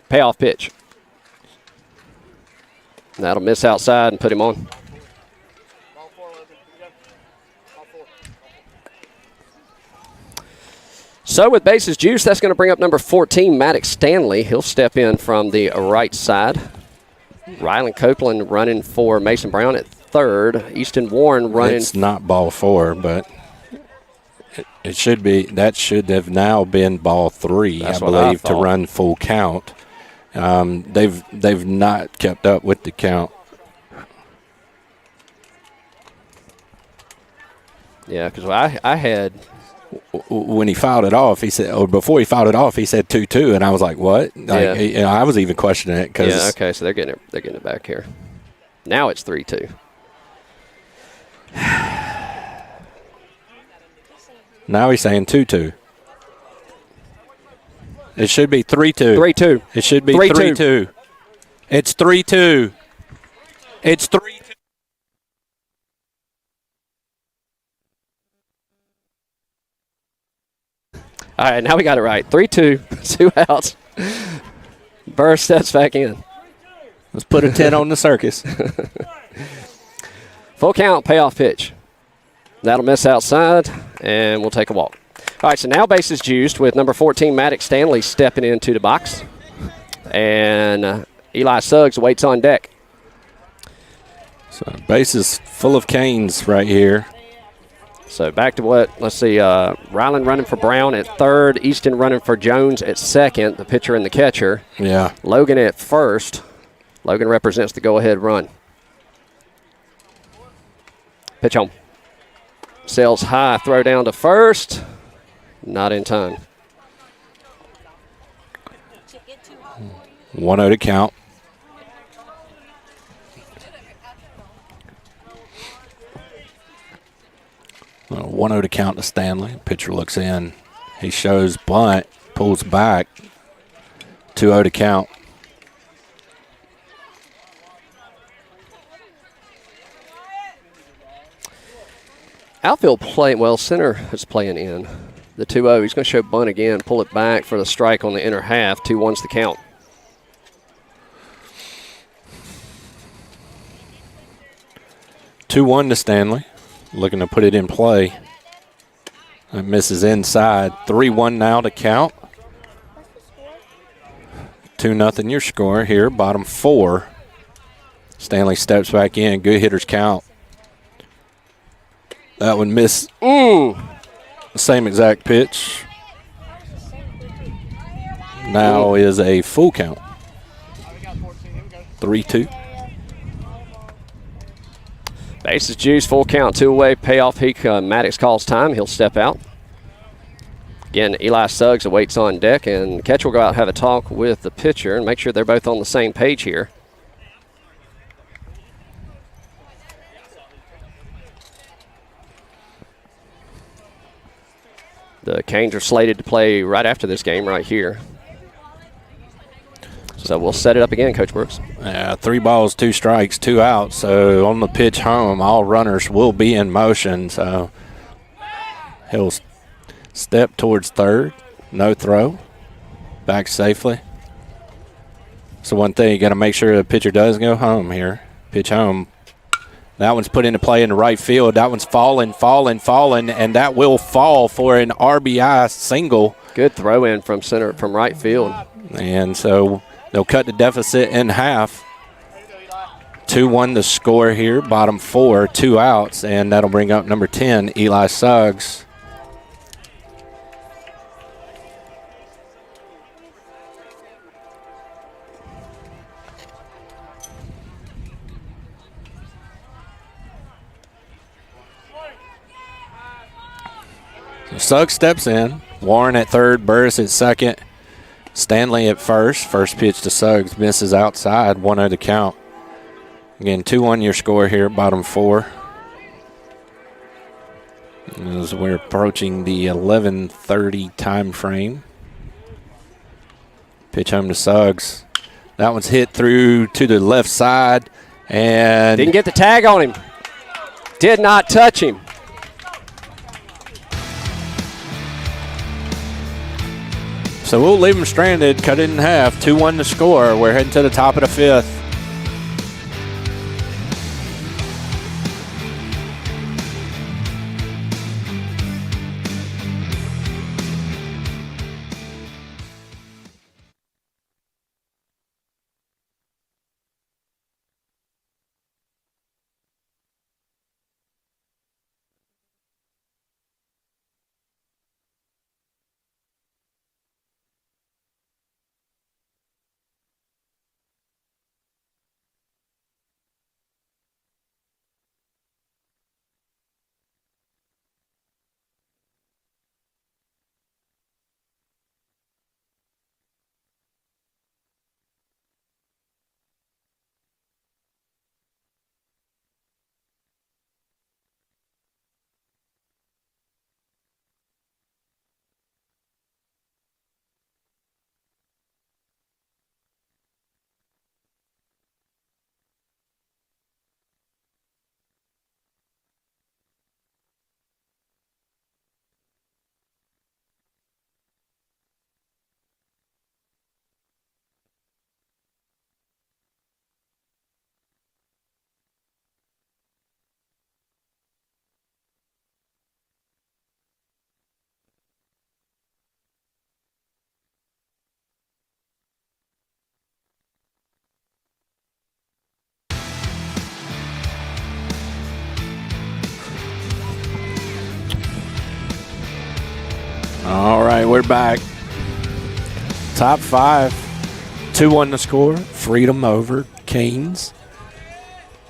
Payoff pitch. That'll miss outside and put him on. So with bases juiced, that's going to bring up number 14, Maddox Stanley. He'll step in from the right side. Rylan Copeland running for Mason Brown at third. Easton Warren running. It's not ball 4, but it should be. That should have now been ball 3, That's I what I believe, to thought. run full count. They've not kept up with the count. Yeah, because I had. When he fouled it off, he said, or before he fouled it off, he said 2-2, and I was like, "What?" Yeah. I was even questioning it because Yeah, okay, so they're getting it back here. Now it's 3-2. now he's saying 2-2. It should be 3-2. 3-2. It should be 3-2. 3-2. It's 3-2. It's 3-2. All right, now we got it right. 3-2, 2 outs. Burr steps back in. Let's put a 10 on the circus. Full count, payoff pitch. That'll miss outside, and we'll take a walk. All right, so now bases juiced with number 14, Maddox Stanley, stepping into the box. And Eli Suggs waits on deck. So bases full of Canes right here. So back to what, let's see, Ryland running for Brown at third, Easton running for Jones at second, the pitcher and the catcher. Yeah. Logan at first. Logan represents the go-ahead run. Pitch home. Sails high, throw down to first. Not in time. 1-0 to count. Well, 1-0 to count to Stanley. Pitcher looks in. He shows bunt, pulls back. 2-0 to count. Outfield play, well, center is playing in. The 2-0, he's going to show bunt again, pull it back for the strike on the inner half. 2-1's the count. Two-one to Stanley. Looking to put it in play. That misses inside. 3-1 now to count. 2-0 your score here, bottom four. Stanley steps back in. Good hitters count. That one missed. The same exact pitch. Now is a full count. 3-2. Bases juice, full count, 2 away, payoff. Maddox calls time. He'll step out. Again, Eli Suggs awaits on deck, and the catcher will go out and have a talk with the pitcher and make sure they're both on the same page here. The Canes are slated to play right after this game right here. So we'll set it up again, Coach Brooks. 3 balls, 2 strikes, 2 outs. So on the pitch home, all runners will be in motion. So he'll step towards third. No throw. Back safely. So one thing, you got to make sure the pitcher does go home here. Pitch home. That one's put into play in the right field. That one's falling, and that will fall for an RBI single. Good throw in from right field. And so they'll cut the deficit in half. 2-1 the score here, bottom four, 2 outs, and that'll bring up number 10, Eli Suggs. So Suggs steps in. Warren at third, Burris at second, Stanley at first. First pitch to Suggs misses outside, 1-0 to count. Again, 2-1 your score here, bottom four. As we're approaching the 11:30 time frame. Pitch home to Suggs. That one's hit through to the left side, and didn't get the tag on him. Did not touch him. so we'll leave him stranded, cut it in half. 2-1 to score. We're heading to the top of the fifth. we're back. Top 5. 2-1 the score. Freedom over Canes.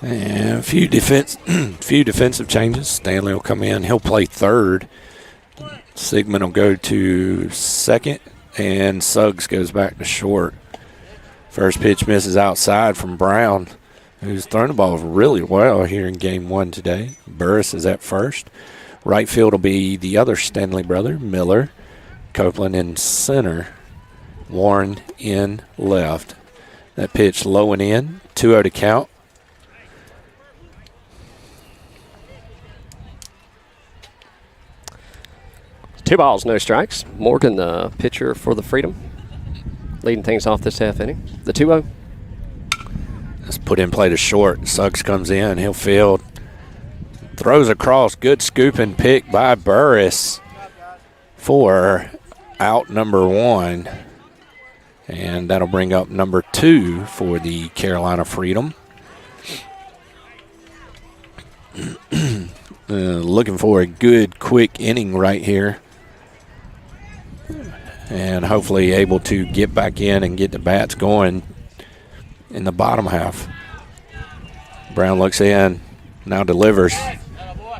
And a few defensive changes. Stanley will come in. He'll play third. Sigmund will go to second. And Suggs goes back to short. First pitch misses outside from Brown, who's thrown the ball really well here in game 1 today. Burris is at first. Right field will be the other Stanley brother, Miller. Copeland in center. Warren in left. That pitch low and in. 2-0 to count. Two balls, no strikes. Morgan, the pitcher for the Freedom, leading things off this half inning. The 2-0. Let's put in play to short. Suggs comes in. He'll field. Throws across. Good scoop and pick by Burris for out number 1. And that'll bring up number 2 for the Carolina Freedom. Looking for a good, quick inning right here. And hopefully able to get back in and get the bats going in the bottom half. Brown looks in, now delivers.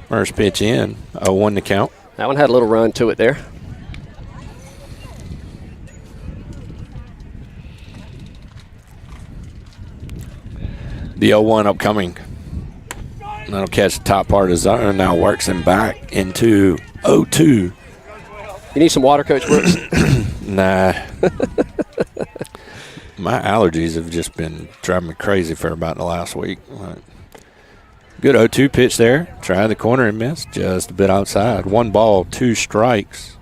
First pitch in, 0-1 to count. That one had a little run to it there. The 0-1 upcoming. That'll catch the top part of the zone. Now works him back into 0-2. You need some water, Coach Brooks? Nah. My allergies have just been driving me crazy for about the last week. Good 0-2 pitch there. Tried the corner and missed. Just a bit outside. 1 ball, 2 strikes.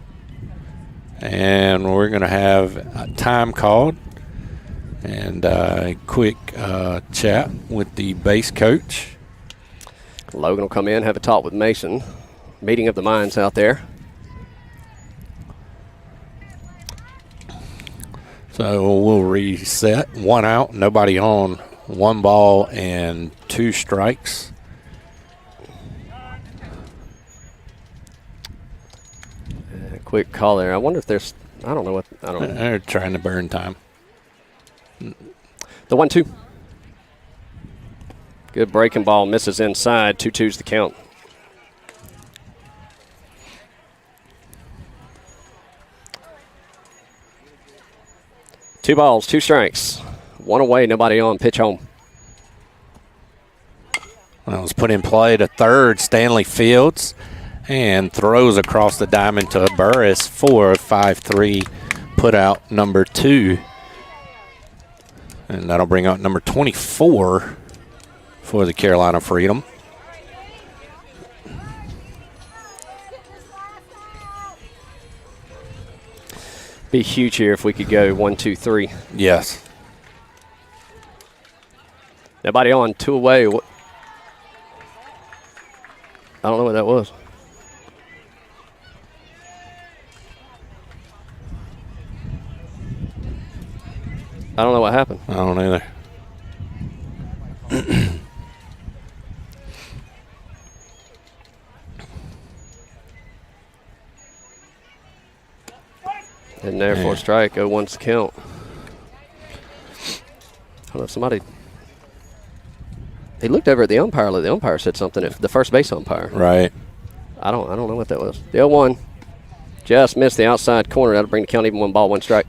And we're going to have a time called and a quick chat with the base coach. Logan will come in, have a talk with Mason. Meeting of the minds out there. So we'll reset. 1 out, nobody on. 1 ball and 2 strikes. Quick call there. I wonder if there's, I don't know. They're trying to burn time. The 1-2. Good breaking ball, misses inside. 2-2's the count. Two balls, 2 strikes. 1 away, nobody on. Pitch home. That was put in play to third. Stanley fields and throws across the diamond to Burris for 5-3. Put out number 2. And that'll bring out number 24 for the Carolina Freedom. Be huge here if we could go 1, 2, 3. Yes. Nobody on, 2 away. I don't know what that was. I don't know what happened. I don't either. And there for a strike, 0-1's the count. I don't know if somebody. He looked over at the umpire. Like the umpire said something. If the first base umpire. Right. I don't know what that was. The 0-1 just missed the outside corner. That'll bring the count even. 1 ball, 1 strike.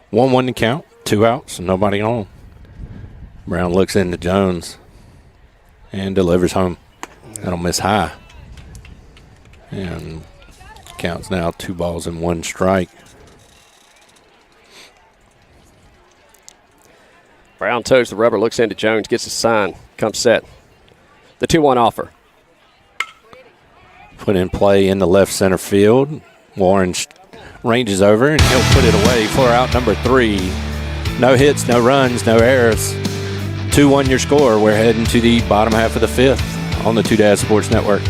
One to count. 2 outs. Nobody on. Brown looks into Jones and delivers home. That'll miss high. And counts now 2 balls and 1 strike. Brown toes the rubber, looks into Jones, gets a sign, comes set. The 2-1 offer. Put in play in the left center field. Warren ranges over and he'll put it away for out number 3. No hits, no runs, no errors. 2-1 your score. We're heading to the bottom half of the 5th on the Two Dads Sports Network.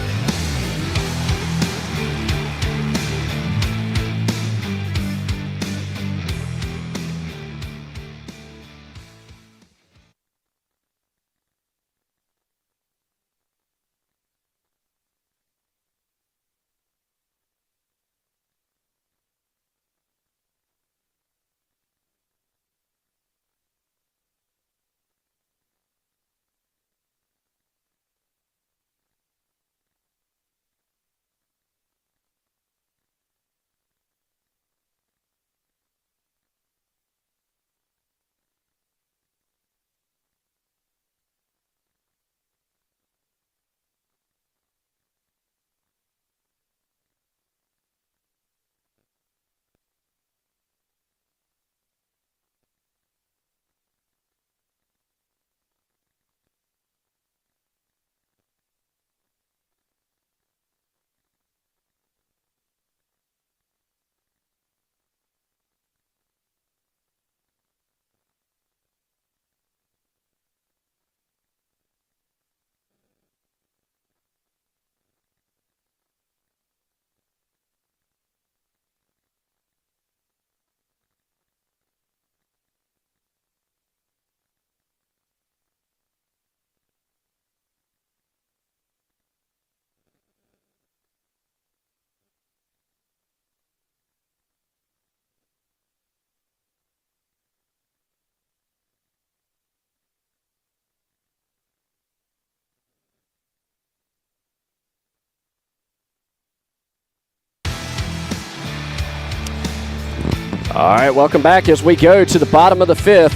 All right, welcome back as we go to the bottom of the fifth.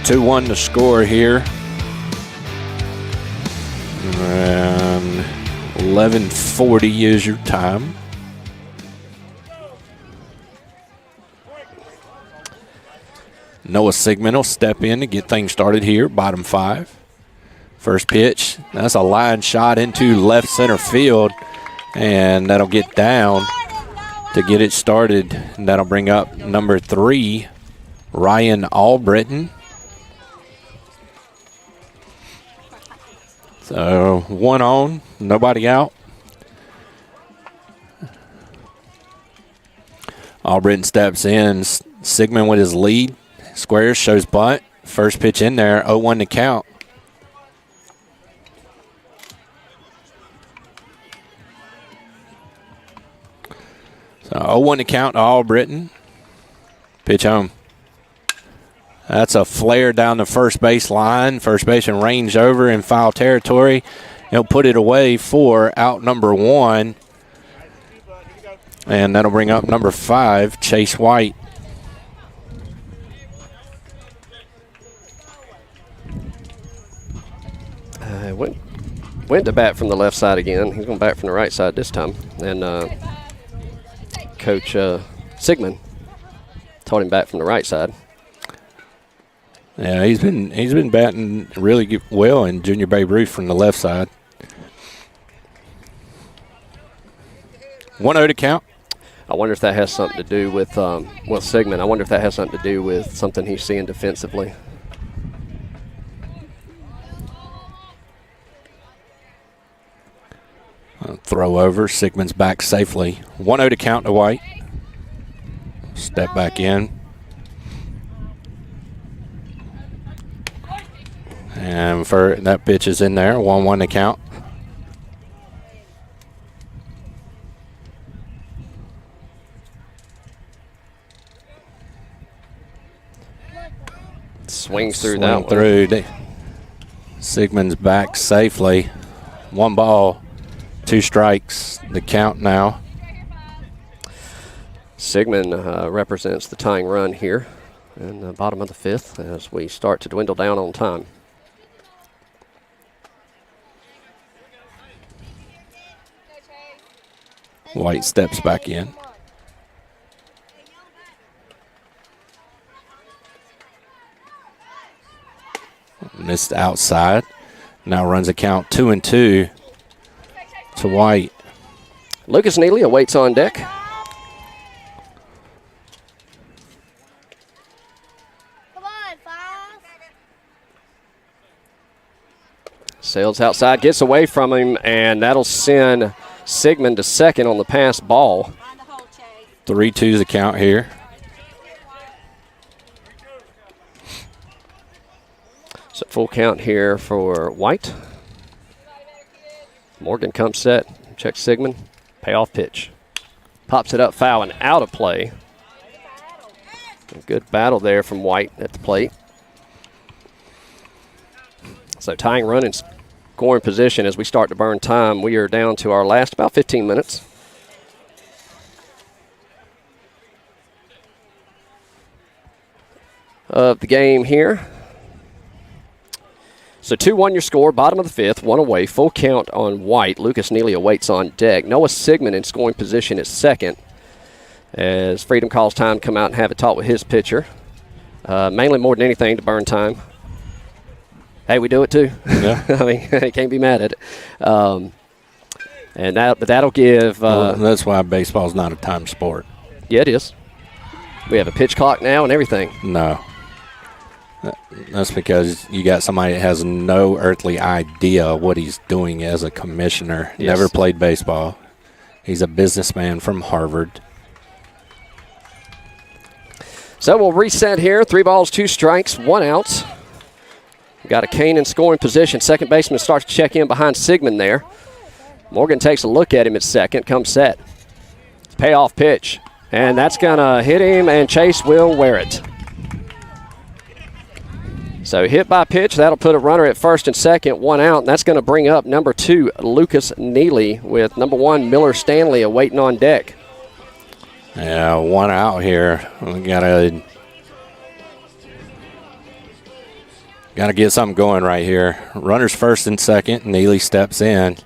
2-1 to score here. And 11:40 is your time. Noah Sigmund will step in to get things started here, bottom 5. First pitch, that's a line shot into left center field, and that'll get down to get it started. And that'll bring up number 3, Ryan Albritton. So 1 on, nobody out. Albritton steps in, Sigmund with his lead. Squares, shows bunt. First pitch in there, 0-1 to count. So 0-1 to count to Albritton. Pitch home. That's a flare down the first base line. First baseman range over in foul territory. He'll put it away for out number 1. And that'll bring up number 5, Chase White. Went to bat from the left side again. He's going back from the right side this time. And Coach Sigmund told him back from the right side. Yeah, he's been batting really well in Junior Babe Ruth from the left side. 1-0 to count. I wonder if that has something to do with Sigmund. I wonder if that has something to do with something he's seeing defensively. Throw over. Sigmund's back safely. 1-0 to count to White. Step back in. And for that pitch is in there. 1-1 to count. Swings through that one. Through. Sigmund's back safely. 1 ball. 2 strikes, the count now. Sigmund represents the tying run here in the bottom of the 5th as we start to dwindle down on time. White steps back in. Missed outside. Now runs a count 2-2. To White. Lucas Neely awaits on deck. Come on, Files. Sails outside, gets away from him, and that'll send Sigmund to second on the pass ball. 3-2's the count here. So full count here for White. Morgan comes set, checks Sigmund, payoff pitch. Pops it up foul and out of play. A good battle there from White at the plate. So tying run in scoring position as we start to burn time. We are down to our last about 15 minutes. Of the game here. So 2-1 your score, bottom of the 5th, 1 away, full count on White. Lucas Neely awaits on deck. Noah Sigmund in scoring position at second as Freedom calls time to come out and have a talk with his pitcher. Mainly more than anything to burn time. Hey, we do it too. Yeah. I mean, you can't be mad at it. And that'll give... well, that's why baseball's not a time sport. Yeah, it is. We have a pitch clock now and everything. No. That's because you got somebody that has no earthly idea what he's doing as a commissioner. Yes. Never played baseball. He's a businessman from Harvard. So we'll reset here. 3 balls, 2 strikes, 1 out. Got a Kane in scoring position. Second baseman starts to check in behind Sigmund there. Morgan takes a look at him at second, comes set. Payoff pitch. And that's going to hit him, and Chase will wear it. So hit by pitch, that'll put a runner at first and second, 1 out, and that's going to bring up number 2, Lucas Neely, with number 1, Miller Stanley, awaiting on deck. Yeah, one out here. We gotta get something going right here. Runners first and second. Neely steps in.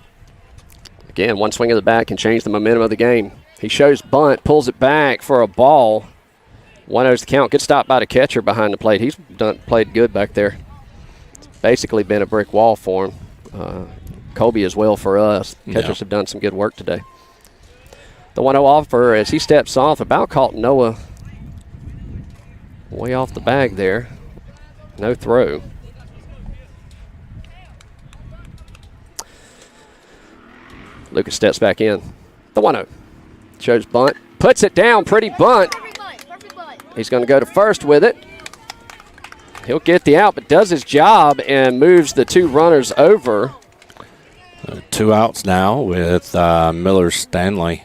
Again, one swing of the bat can change the momentum of the game. He shows bunt, pulls it back for a ball. 1-0's the count. Good stop by the catcher behind the plate. He's played good back there. It's basically been a brick wall for him. Colby as well for us. Catchers have done some good work today. The 1-0 offer as he steps off, about caught Noah way off the bag there. No throw. Lucas steps back in. The 1-0. Shows bunt. Puts it down. Pretty bunt. Perfect bunt. He's going to go to first with it. He'll get the out, but does his job and moves the two runners over. 2 outs now with Miller Stanley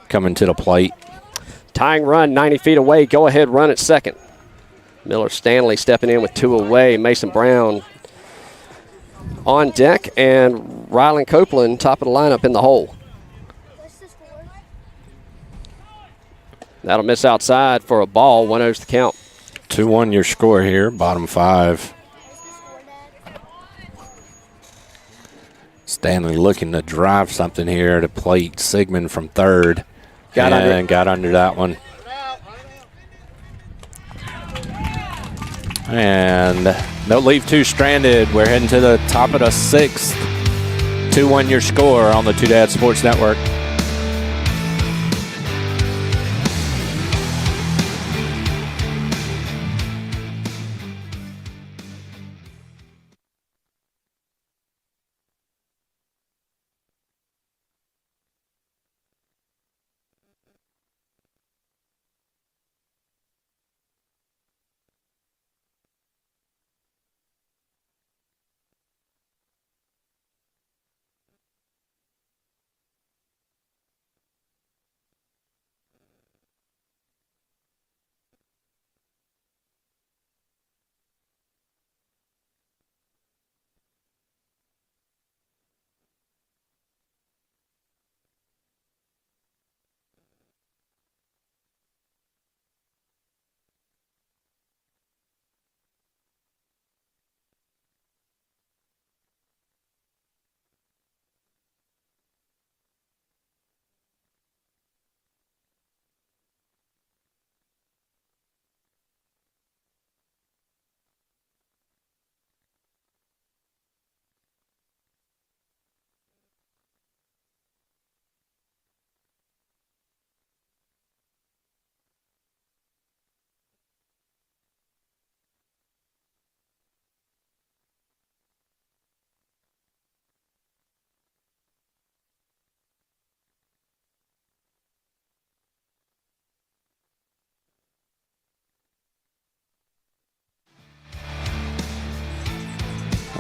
coming to the plate. Tying run 90 feet away. Go ahead run at second. Miller Stanley stepping in with 2 away. Mason Brown on deck, and Rylan Copeland top of the lineup in the hole. What's the score? That'll miss outside for a ball. 1-0's the count. 2-1 your score here, bottom 5. What's the score, Dad? Stanley looking to drive something here to plate. Sigmund from third. Got under that one. And they'll leave 2 stranded. We're heading to the top of the 6th. 2-1 your score on the Two Dad Sports Network.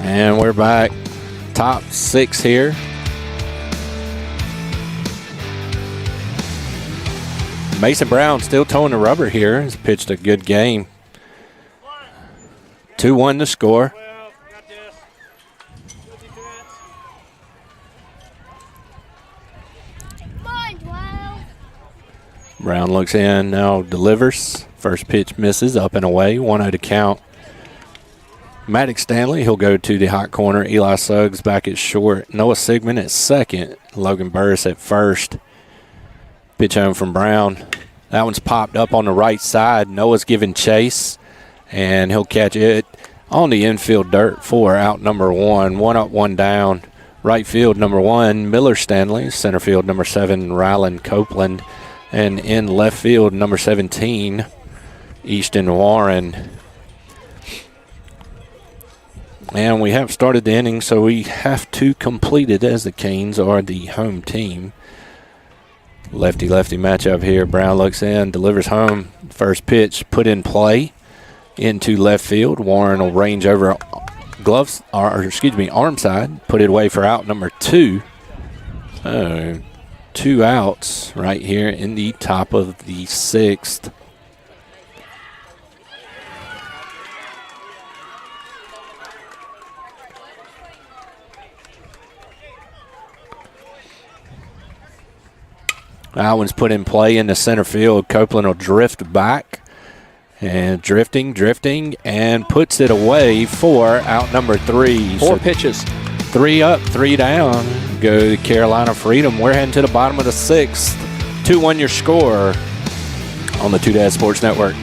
And we're back. Top 6 here. Mason Brown still towing the rubber here. He's pitched a good game. 2-1 the score. Come on, 12. Brown looks in, now delivers. First pitch misses, up and away. 1-0 to count. Maddox Stanley, he'll go to the hot corner. Eli Suggs back at short. Noah Sigmund at second. Logan Burris at first. Pitch home from Brown. That one's popped up on the right side. Noah's giving chase, and he'll catch it on the infield dirt for out number 1. 1 up, 1 down. Right field, number 1, Miller Stanley. Center field, number 7, Rylan Copeland. And in left field, number 17, Easton Warren. And we have started the inning, so we have to complete it as the Canes are the home team. Lefty-lefty matchup here. Brown looks in, delivers home. First pitch put in play into left field. Warren will range over arm side. Put it away for out number 2. 2 outs right here in the top of the 6th. That one's put in play in the center field. Copeland will drift back. And drifting, and puts it away for out number 3. 4 pitches. 3 up, 3 down. Go to Carolina Freedom. We're heading to the bottom of the 6th. 2-1 your score on the Two Dad Sports Network.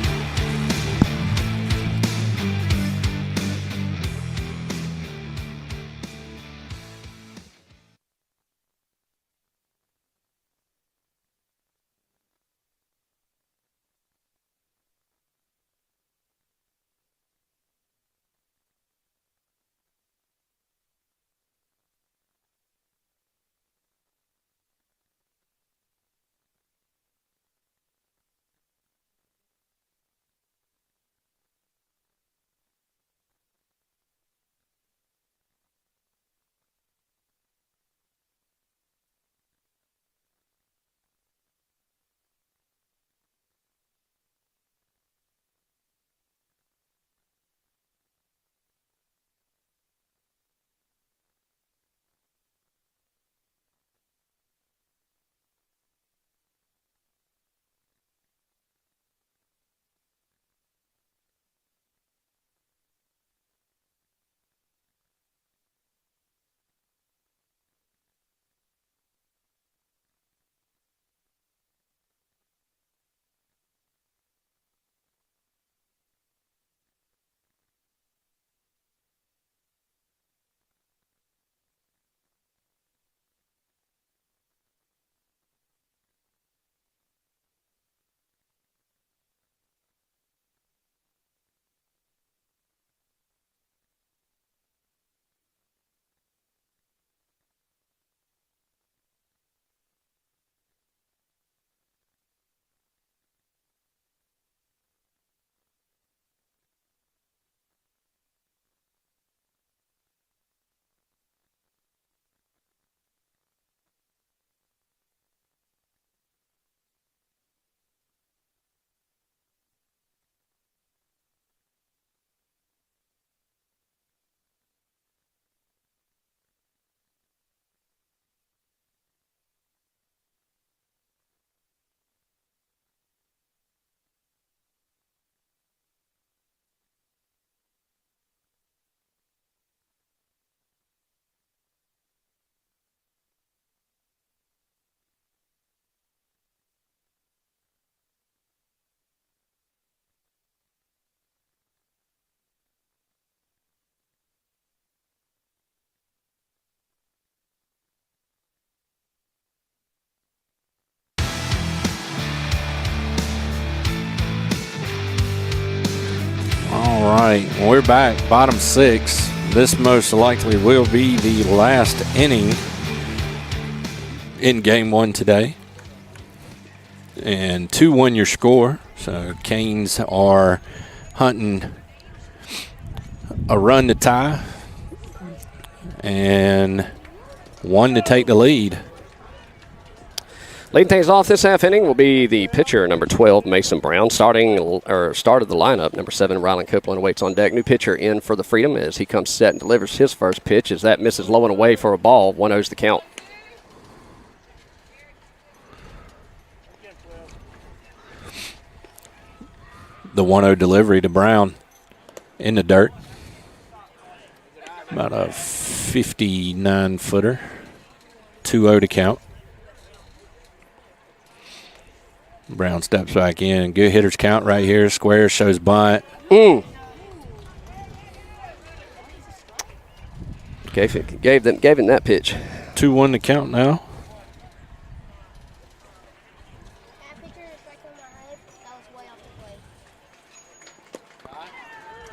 All right, we're back, bottom 6. This most likely will be the last inning in game 1 today. And 2-1 your score. So Canes are hunting a run to tie and 1 to take the lead. Leading things off this half inning will be the pitcher, number 12, Mason Brown. Started the lineup, number 7, Rylan Copeland waits on deck. New pitcher in for the Freedom as he comes set and delivers his first pitch as that misses low and away for a ball. 1-0's the count. The 1-0 delivery to Brown in the dirt. About a 59-footer. 2-0 to count. Brown steps back in. Good hitter's count right here. Square shows bunt. Gave him that pitch. 2-1 to count now.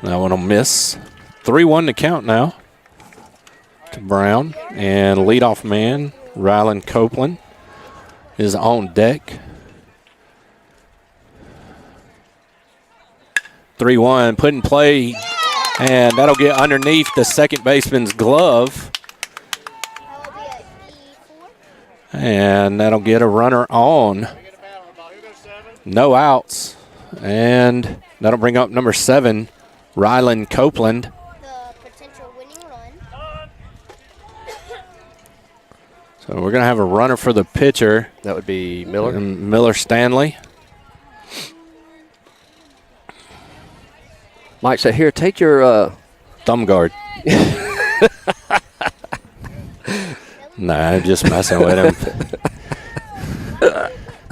That one will miss. 3-1 to count now to Brown. And leadoff man, Rylan Copeland, is on deck. 3-1, put in play, and that'll get underneath the second baseman's glove. And that'll get a runner on. No outs. And that'll bring up number 7, Rylan Copeland. The potential winning run. So we're going to have a runner for the pitcher. That would be Miller. Miller Stanley. Mike said, here, take your thumb guard. Nah, just messing with him.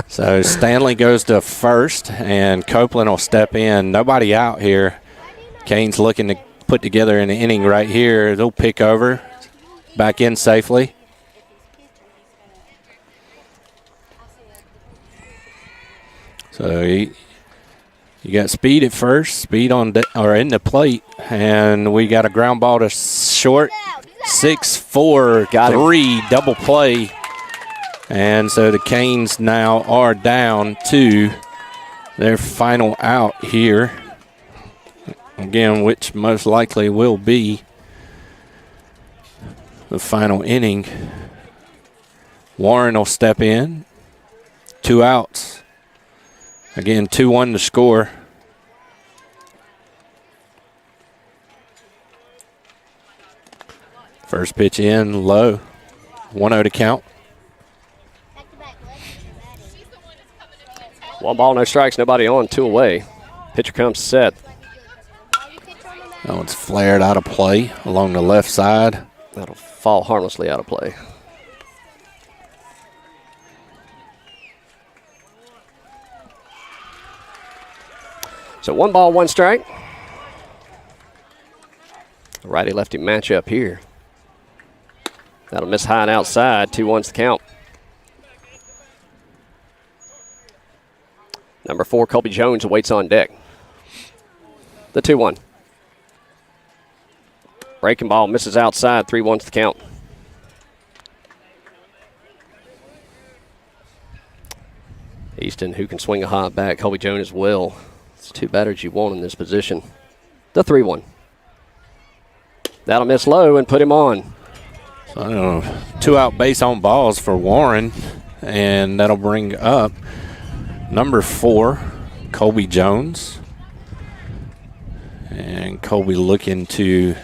So Stanley goes to first, and Copeland will step in. Nobody out here. Kane's looking to put together an inning right here. They'll pick over, back in safely. So you got speed at first, speed on or in the plate, and we got a ground ball to short. 6-4-3 double play, and so the Canes now are down to their final out here. Again, which most likely will be the final inning. Warren will step in. 2 outs. Again, 2-1 to score. First pitch in, low. 1-0 to count. One ball, no strikes, nobody on, 2 away. Pitcher comes set. That one's flared out of play along the left side. That'll fall harmlessly out of play. So 1 ball, 1 strike. Righty-lefty matchup here. That'll miss high and outside. 2-1's the count. Number 4, Colby Jones, awaits on deck. The 2-1. Breaking ball misses outside. 3-1's the count. Easton, who can swing a high back. Colby Jones as well. It's 2 batters you want in this position. The 3-1. That'll miss low and put him on. So, 2 out base on balls for Warren, and that'll bring up number 4, Colby Jones. And Colby looking to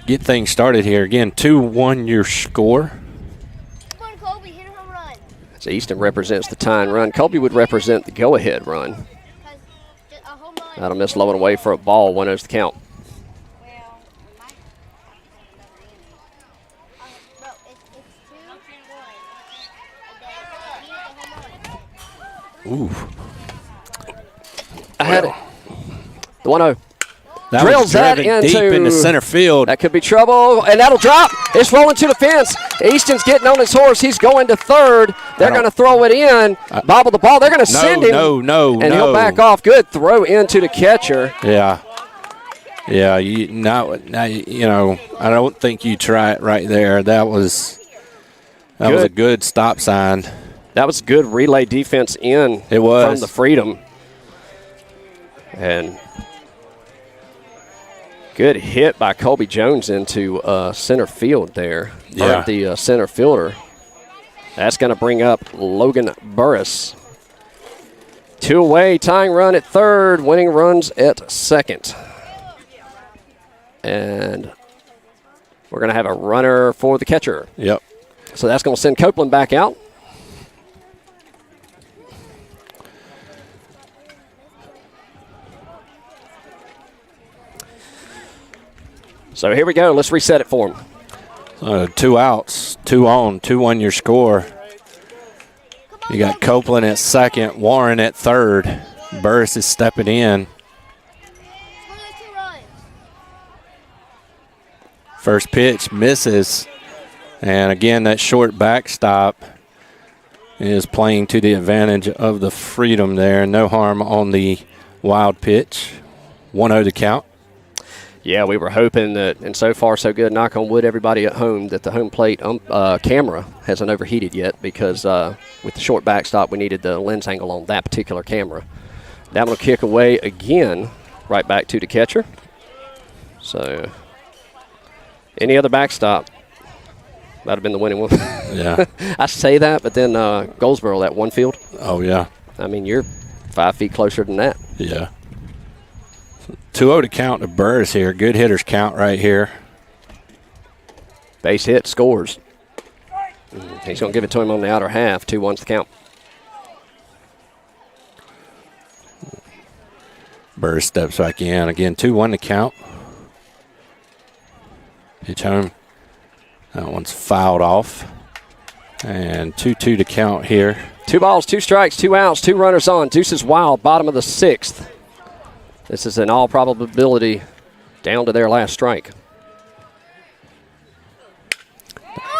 get things started here. Again, 2-1 your score. Come on, Colby, hit a home run. As Easton represents the tying run, Colby would represent the go-ahead run. A home run. That'll miss low and away for a ball. 1-0's the count. Ooh. I had it. The 1-0. That Drills was that driven deep into into center field. That could be trouble, and that'll drop. It's rolling to the fence. Easton's getting on his horse. He's going to third. They're going to throw it in. Bobble the ball. They're going to send him. No. And he'll back off. Good throw into the catcher. Yeah. Yeah, I don't think you try it right there. That was a good stop sign. That was good relay defense in. It was. From the Freedom. And good hit by Colby Jones into center field there. Yeah. The center fielder. That's going to bring up Logan Burris. 2 away, tying run at third, winning runs at second. And we're going to have a runner for the catcher. Yep. So that's going to send Copeland back out. So here we go. Let's reset it for him. 2 outs, 2 on, 2-1 your score. You got Copeland at second, Warren at third. Burris is stepping in. First pitch misses. And again, that short backstop is playing to the advantage of the Freedom there. No harm on the wild pitch. 1-0 to count. Yeah, we were hoping that, and so far so good, knock on wood, everybody at home, that the home plate camera hasn't overheated yet because with the short backstop, we needed the lens angle on that particular camera. That one will kick away again, right back to the catcher. So, any other backstop, that would have been the winning one. Yeah. I say that, but then Goldsboro, that one field. Oh, yeah. I mean, you're 5 feet closer than that. Yeah. 2-0 to count to Burris here. Good hitters count right here. Base hit, scores. He's going to give it to him on the outer half. 2-1's the count. Burris steps back in. Again, 2-1 to count. Pitch home. That one's fouled off. And 2-2 to count here. 2 balls, 2 strikes, 2 outs, 2 runners on. Deuces wild, bottom of the 6th. This is in all probability down to their last strike.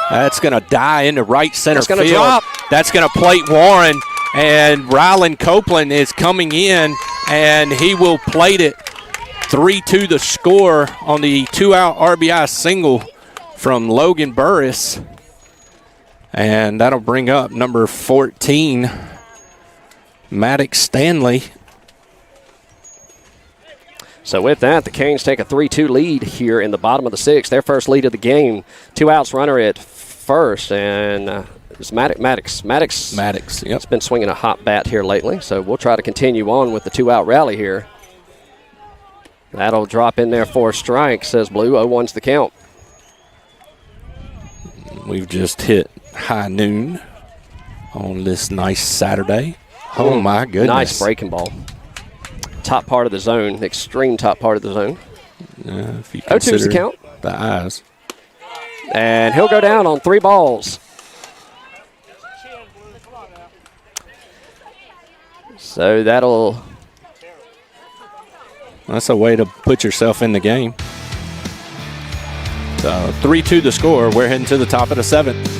That's going to die into right center field. Drop. That's going to plate Warren. And Rylan Copeland is coming in, and he will plate it. 3-2 the score on the 2-out RBI single from Logan Burris. And that'll bring up number 14, Maddox Stanley. So with that, the Canes take a 3-2 lead here in the bottom of the 6th. Their first lead of the game. 2 outs, runner at first, and it's Maddox. Maddox, yep. It's been swinging a hot bat here lately, so we'll try to continue on with the 2-out rally here. That'll drop in there for a strike, says Blue. 0-1's the count. We've just hit high noon on this nice Saturday. Oh, my goodness. Nice breaking ball. Top part of the zone, extreme top part of the zone. If you 0-2's the count. The eyes. And he'll go down on 3 balls. So that's a way to put yourself in the game. So 3-2 the score. We're heading to the top of the 7th.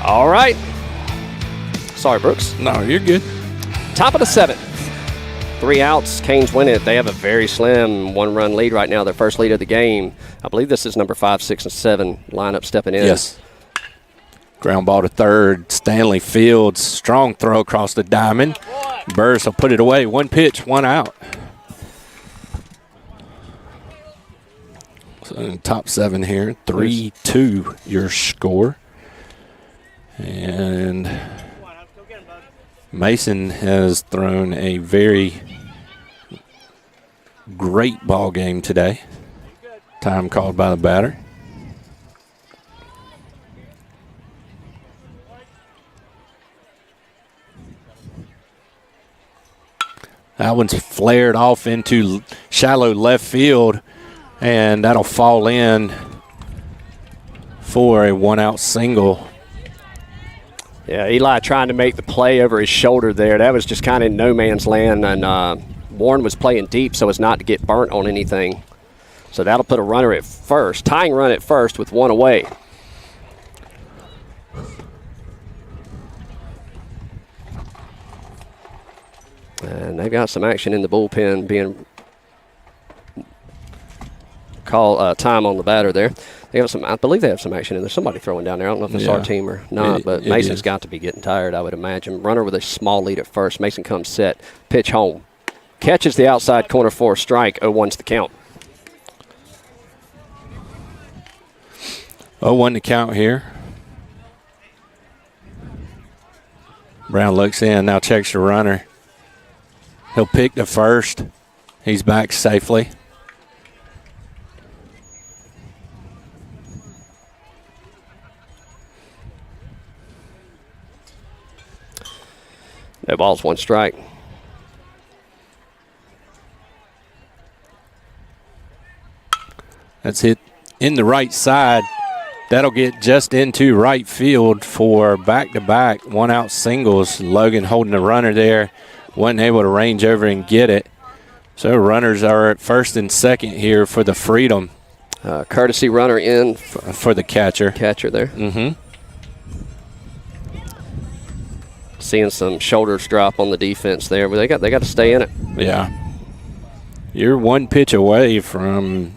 All right. Sorry, Brooks. No, you're good. Top of the 7th. 3 outs. Canes win it. They have a very slim 1-run lead right now, their first lead of the game. I believe this is number 5, 6, and 7 lineup stepping in. Yes. Ground ball to third. Stanley Fields. Strong throw across the diamond. Burris will put it away. 1 pitch, 1 out. So in top 7 here. 3-2 your score. And Mason has thrown a very great ball game today. Time called by the batter. That one's flared off into shallow left field, and that'll fall in for a 1-out single. Yeah, Eli trying to make the play over his shoulder there. That was just kind of in no man's land, and Warren was playing deep so as not to get burnt on anything. So that'll put a runner at first, tying run at first with 1 away. And they've got some action in the bullpen being call time on the batter there. They have some. I believe they have some action, and there's somebody throwing down there. I don't know if it's our team or not, but Mason's got to be getting tired, I would imagine. Runner with a small lead at first. Mason comes set, pitch home, catches the outside corner for a strike. 0-1's the count. 0-1 to count here. Brown looks in, now checks the runner. He'll pick the first. He's back safely. No balls, 1 strike. That's hit in the right side. That'll get just into right field for back-to-back 1-out singles. Logan holding the runner there. Wasn't able to range over and get it. So runners are at first and second here for the Freedom. Courtesy runner in for the catcher. Catcher there. Mm-hmm. Seeing some shoulders drop on the defense there, but they got to stay in it. Yeah. You're 1 pitch away from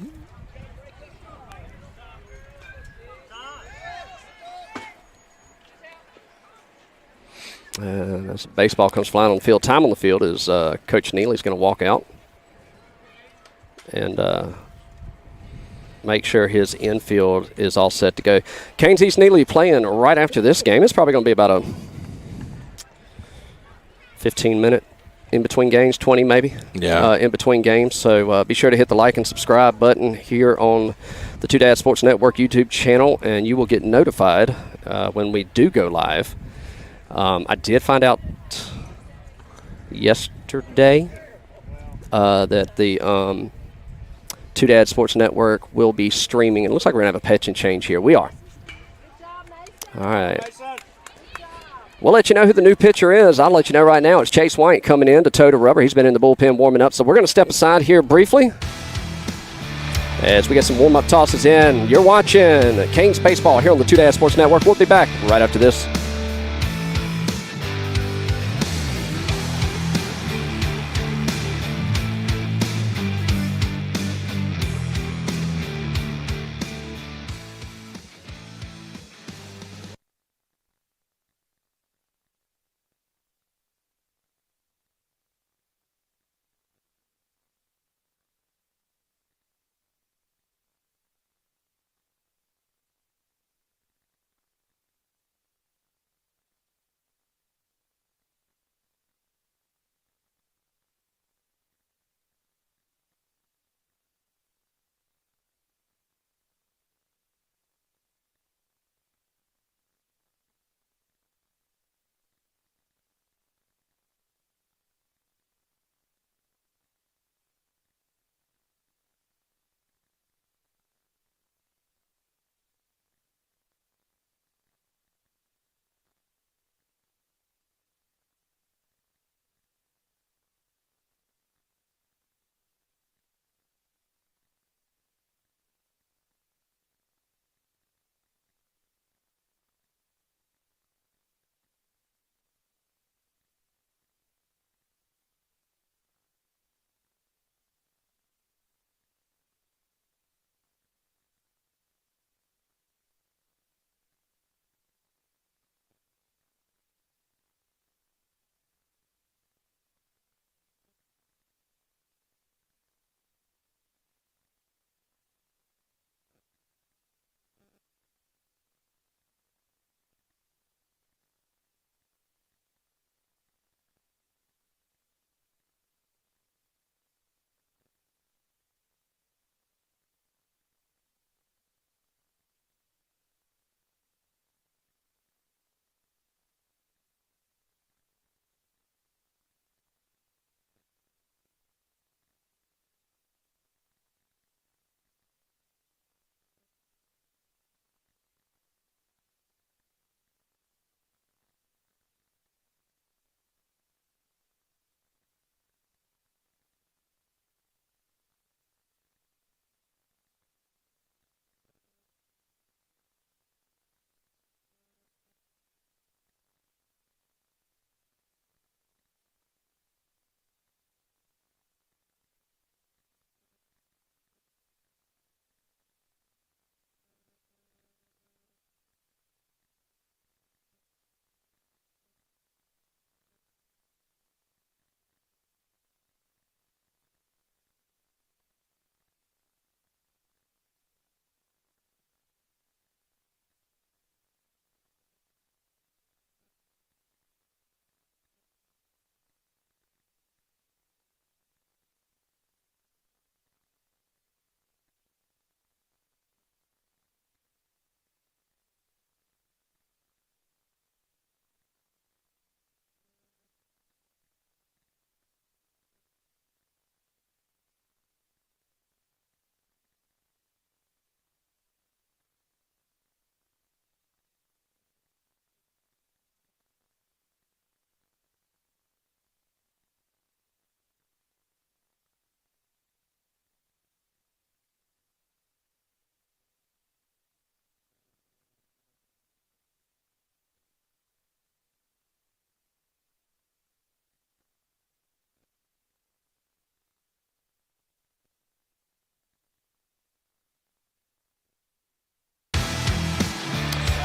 as the baseball comes flying on the field. Time on the field is Coach Neely's going to walk out and make sure his infield is all set to go. Canes East-Neely playing right after this game. It's probably going to be about a 15-minute in between games, 20 maybe, in between games. So be sure to hit the like and subscribe button here on the Two Dad Sports Network YouTube channel, and you will get notified when we do go live. I did find out yesterday that the Two Dad Sports Network will be streaming. It looks like we're going to have a pitch and change here. We are. All right. We'll let you know who the new pitcher is. I'll let you know right now. It's Chase White coming in to toe the rubber. He's been in the bullpen warming up. So we're going to step aside here briefly as we get some warm-up tosses in. You're watching Canes Baseball here on the Two Dad Sports Network. We'll be back right after this.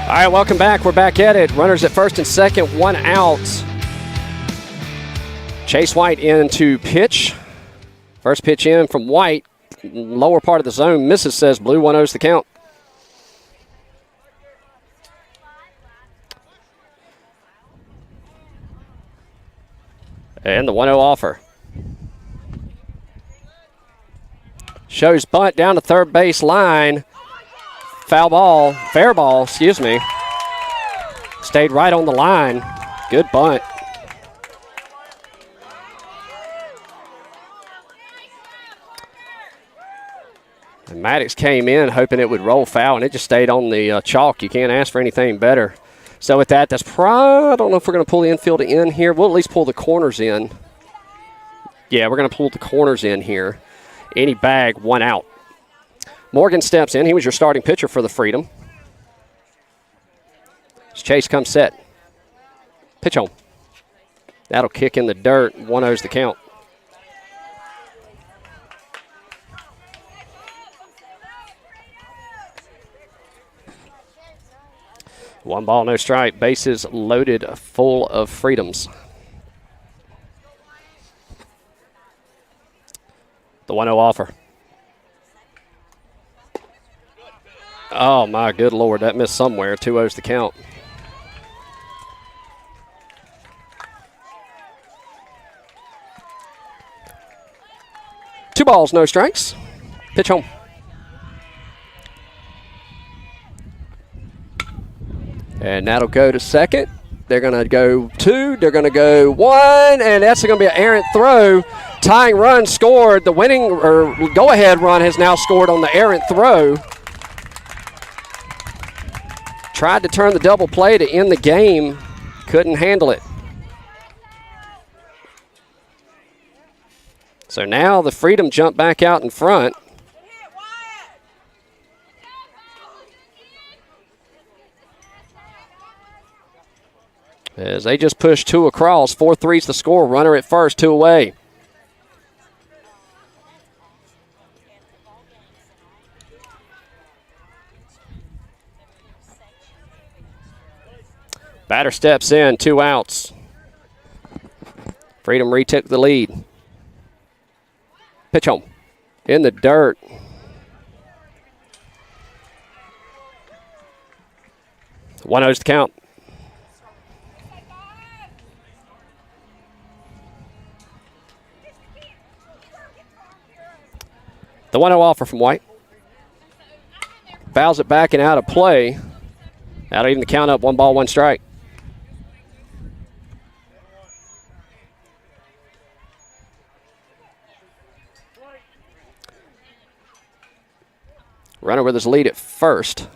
All right, welcome back. We're back at it. Runners at first and second, 1 out. Chase White in to pitch. First pitch in from White. Lower part of the zone. Misses, says Blue. 1-0's the count. And the 1-0 offer. Shows bunt down to third base line. Fair ball, excuse me. Stayed right on the line. Good bunt. And Maddox came in hoping it would roll foul, and it just stayed on the chalk. You can't ask for anything better. So with that, that's probably, I don't know if we're going to pull the infield in here. We'll at least pull the corners in. Yeah, we're going to pull the corners in here. Any bag, 1 out. Morgan steps in. He was your starting pitcher for the Freedom. As Chase comes set. Pitch on. That'll kick in the dirt. 1-0's the count. One ball, no strike. Bases loaded, full of Freedoms. The 1-0 offer. Oh, my good Lord. That missed somewhere. 2-0's the count. Two balls, no strikes. Pitch home. And that'll go to second. They're going to go 2. They're going to go 1. And that's going to be an errant throw. Tying run scored. The winning or go-ahead run has now scored on the errant throw. Tried to turn the double play to end the game. Couldn't handle it. So now the Freedom jump back out in front. As they just push 2 across. 4-3's the score. Runner at first, 2 away. Batter steps in, 2 outs. Freedom retook the lead. Pitch home. In the dirt. One oh's the count. The 1-0 offer from White. Fouls it back and out of play. That'll even the count up. 1 ball, 1 strike. Runner with his lead at first.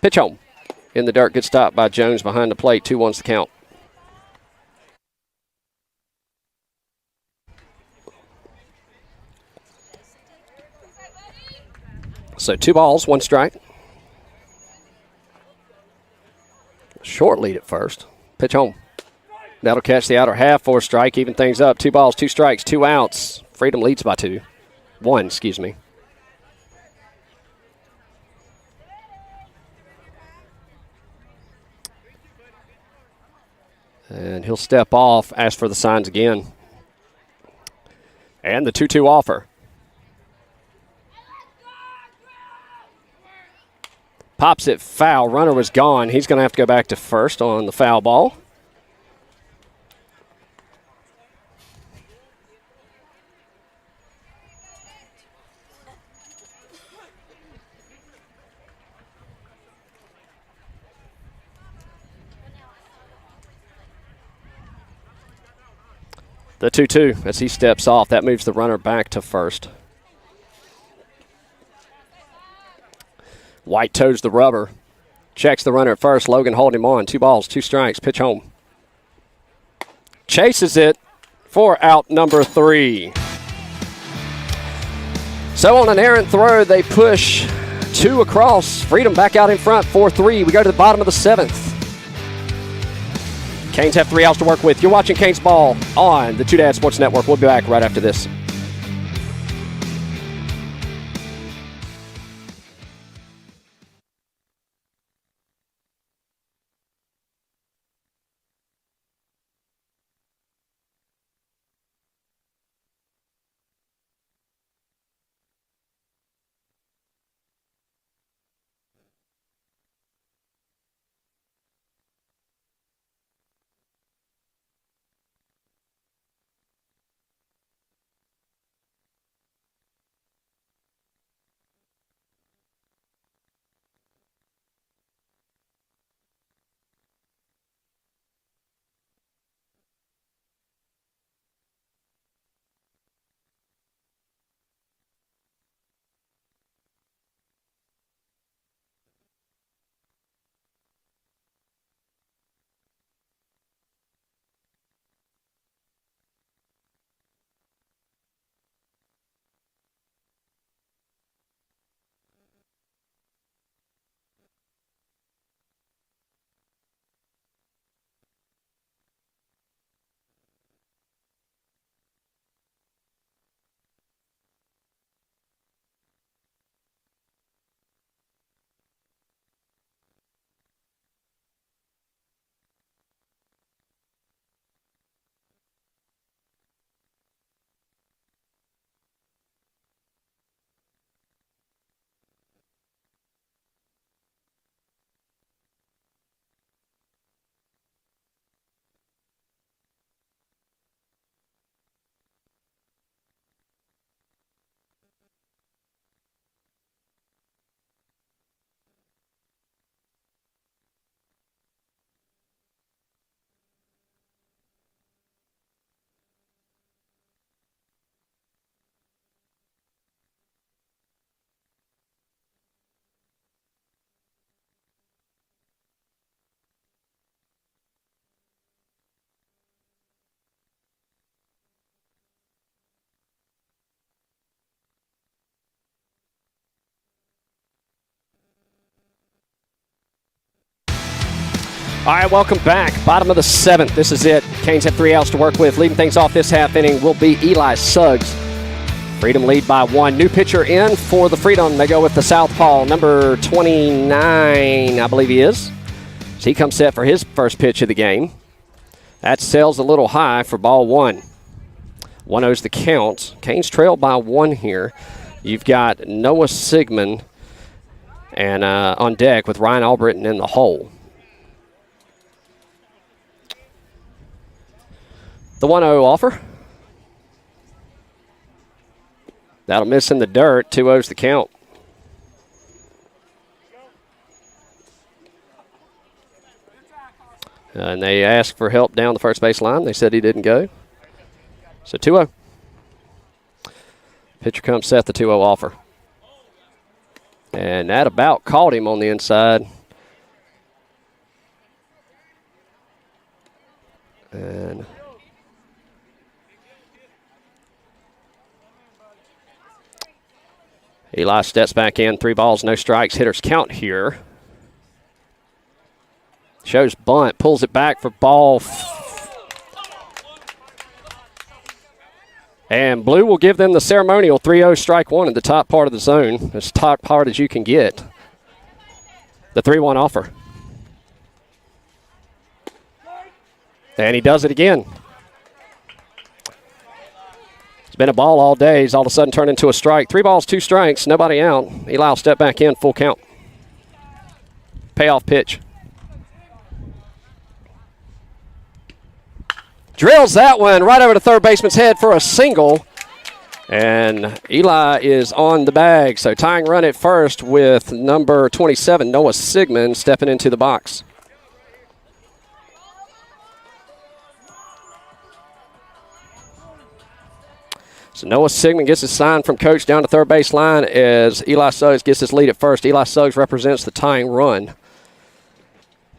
Pitch home. In the dirt. Good stop by Jones behind the plate. 2-1's the count. So 2 balls, 1 strike. Short lead at first. Pitch home. That'll catch the outer half for a strike. Even things up. 2 balls, 2 strikes, 2 outs. Freedom leads by 1, excuse me. And he'll step off, ask for the signs again. And the 2-2 offer. Pops it foul. Runner was gone. He's going to have to go back to first on the foul ball. The 2-2 as he steps off. That moves the runner back to first. White toes the rubber. Checks the runner at first. Logan holding him on. 2 balls, 2 strikes. Pitch home. Chases it for out number 3. So on an errant throw, they push 2 across. Freedom back out in front, 4-3. We go to the bottom of the 7th. Canes have 3 outs to work with. You're watching Canes Ball on the Two Dad Sports Network. We'll be back right after this. All right, welcome back. Bottom of the 7th. This is it. Canes have 3 outs to work with. Leading things off this half inning will be Eli Suggs. Freedom lead by 1. New pitcher in for the Freedom. They go with the southpaw, number 29, I believe he is. So he comes set for his first pitch of the game. That sails a little high for ball 1. 1-0's the count. Canes trail by 1 here. You've got Noah Sigmund and on deck with Ryan Albritton in the hole. The 1-0 offer. That'll miss in the dirt. 2-0's the count. And they asked for help down the first base line. They said he didn't go. So 2-0. Pitcher comes set, the 2-0 offer. And that about caught him on the inside. And Eli steps back in. 3 balls, no strikes. Hitters count here. Shows bunt, pulls it back for ball. And Blue will give them the ceremonial 3-0 strike 1 in the top part of the zone. As top part as you can get. The 3-1 offer. And he does it again. It's been a ball all day. He's all of a sudden turned into a strike. 3 balls, 2 strikes, nobody out. Eli will step back in, full count. Payoff pitch. Drills that one right over to third baseman's head for a single. And Eli is on the bag. So tying run at first with number 27, Noah Sigmund, stepping into the box. So Noah Sigmund gets his sign from coach down to third base line as Eli Suggs gets his lead at first. Eli Suggs represents the tying run.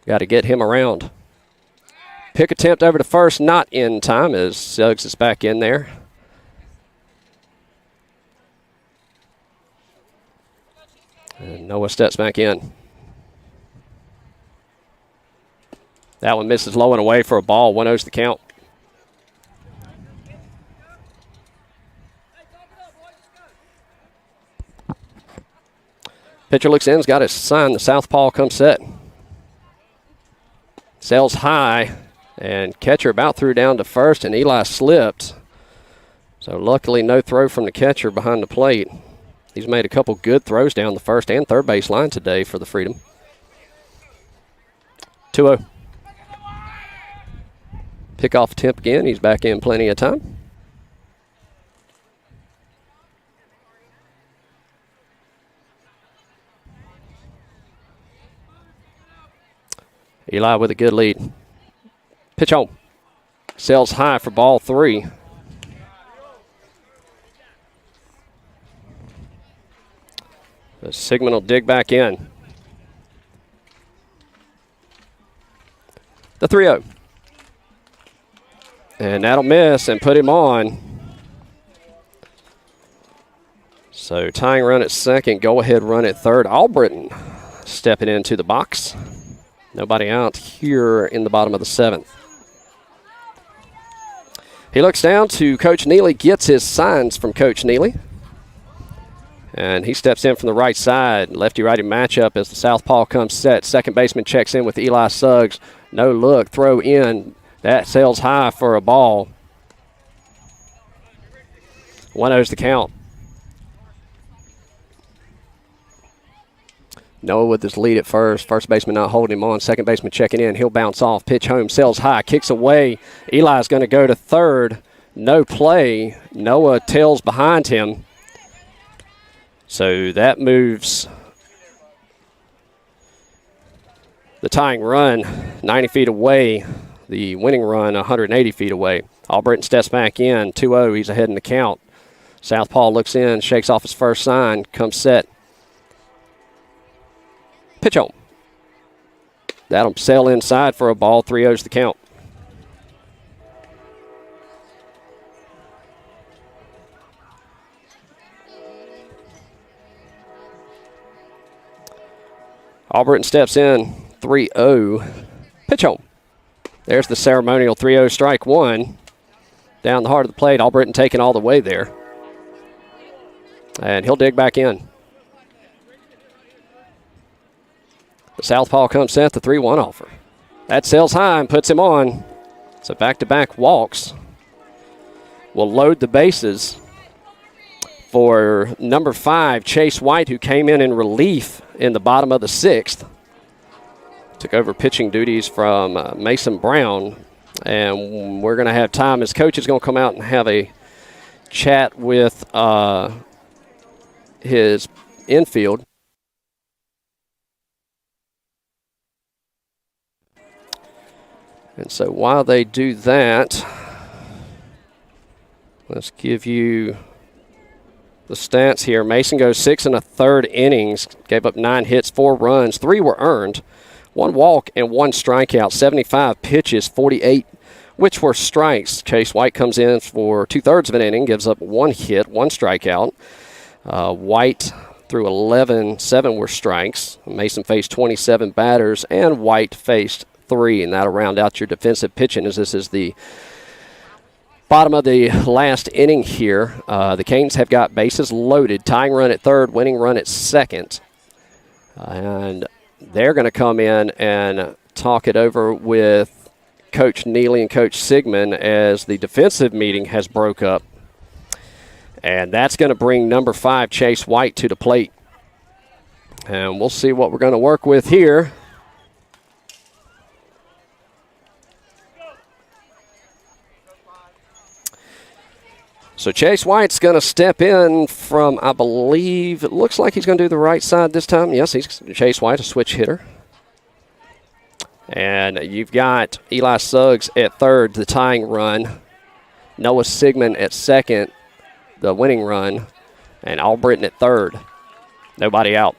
Got to get him around. Pick attempt over to first, not in time as Suggs is back in there. And Noah steps back in. That one misses low and away for a ball. 1-0's the count. Pitcher looks in, has got his sign. The southpaw comes set. Sails high, and catcher about threw down to first, and Eli slipped. So luckily no throw from the catcher behind the plate. He's made a couple good throws down the first and third base line today for the Freedom. 2-0. Pickoff attempt again. He's back in plenty of time. Eli with a good lead. Pitch home. Sails high for ball 3. The Sigmund will dig back in. The 3-0. And that'll miss and put him on. So tying run at second, go ahead run at third. Albritton stepping into the box. Nobody out here in the bottom of the 7th. He looks down to Coach Neely, gets his signs from Coach Neely. And he steps in from the right side. Lefty-righty matchup as the southpaw comes set. Second baseman checks in with Eli Suggs. No look, throw in. That sails high for a ball. 1-0's the count. Noah with his lead at first. First baseman not holding him on. Second baseman checking in. He'll bounce off. Pitch home. Sails high. Kicks away. Eli's going to go to third. No play. Noah tails behind him. So that moves the tying run 90 feet away. The winning run 180 feet away. Albritton steps back in. 2-0. He's ahead in the count. Southpaw looks in. Shakes off his first sign. Comes set. Pitch home. That'll sail inside for a ball. 3-0's the count. Albritton steps in. 3-0. Pitch home. There's the ceremonial 3-0 strike one. Down the heart of the plate. Albritton taking all the way there. And he'll dig back in. The southpaw comes set, the 3-1 offer. That sails high and puts him on. So back-to-back walks will load the bases for number 5, Chase White, who came in relief in the bottom of the 6th. Took over pitching duties from Mason Brown. And we're going to have time. His coach is going to come out and have a chat with his infield. And so while they do that, let's give you the stats here. Mason goes 6 1/3 innings, gave up 9 hits, 4 runs, 3 were earned, 1 walk and 1 strikeout, 75 pitches, 48, which were strikes. Chase White comes in for 2/3 of an inning, gives up 1 hit, 1 strikeout. White threw 11, 7 were strikes. Mason faced 27 batters, and White faced 3, and that'll round out your defensive pitching as this is the bottom of the last inning here. The Canes have got bases loaded, tying run at 3rd, winning run at 2nd. And they're going to come in and talk it over with Coach Neely and Coach Sigmund as the defensive meeting has broke up. And that's going to bring number 5, Chase White, to the plate. And we'll see what we're going to work with here. So Chase White's going to step in from, I believe, it looks like he's going to do the right side this time. Yes, he's Chase White, a switch hitter. And you've got Eli Suggs at 3rd, the tying run. Noah Sigmund at 2nd, the winning run. And Albritton at 3rd. Nobody out.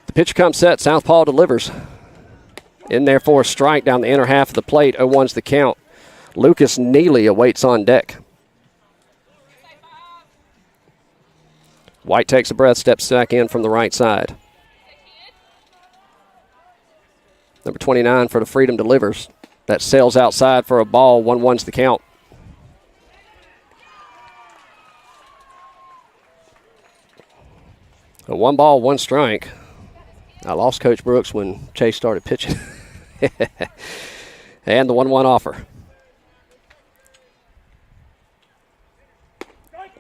The pitcher comes set. Southpaw delivers. In there for a strike down the inner half of the plate. 0-1's the count. Lucas Neely awaits on deck. White takes a breath, steps back in from the right side. Number 29 for the Freedom delivers. That sails outside for a ball. 1-1's the count. A 1 ball, 1 strike. I lost Coach Brooks when Chase started pitching. And the 1-1 offer.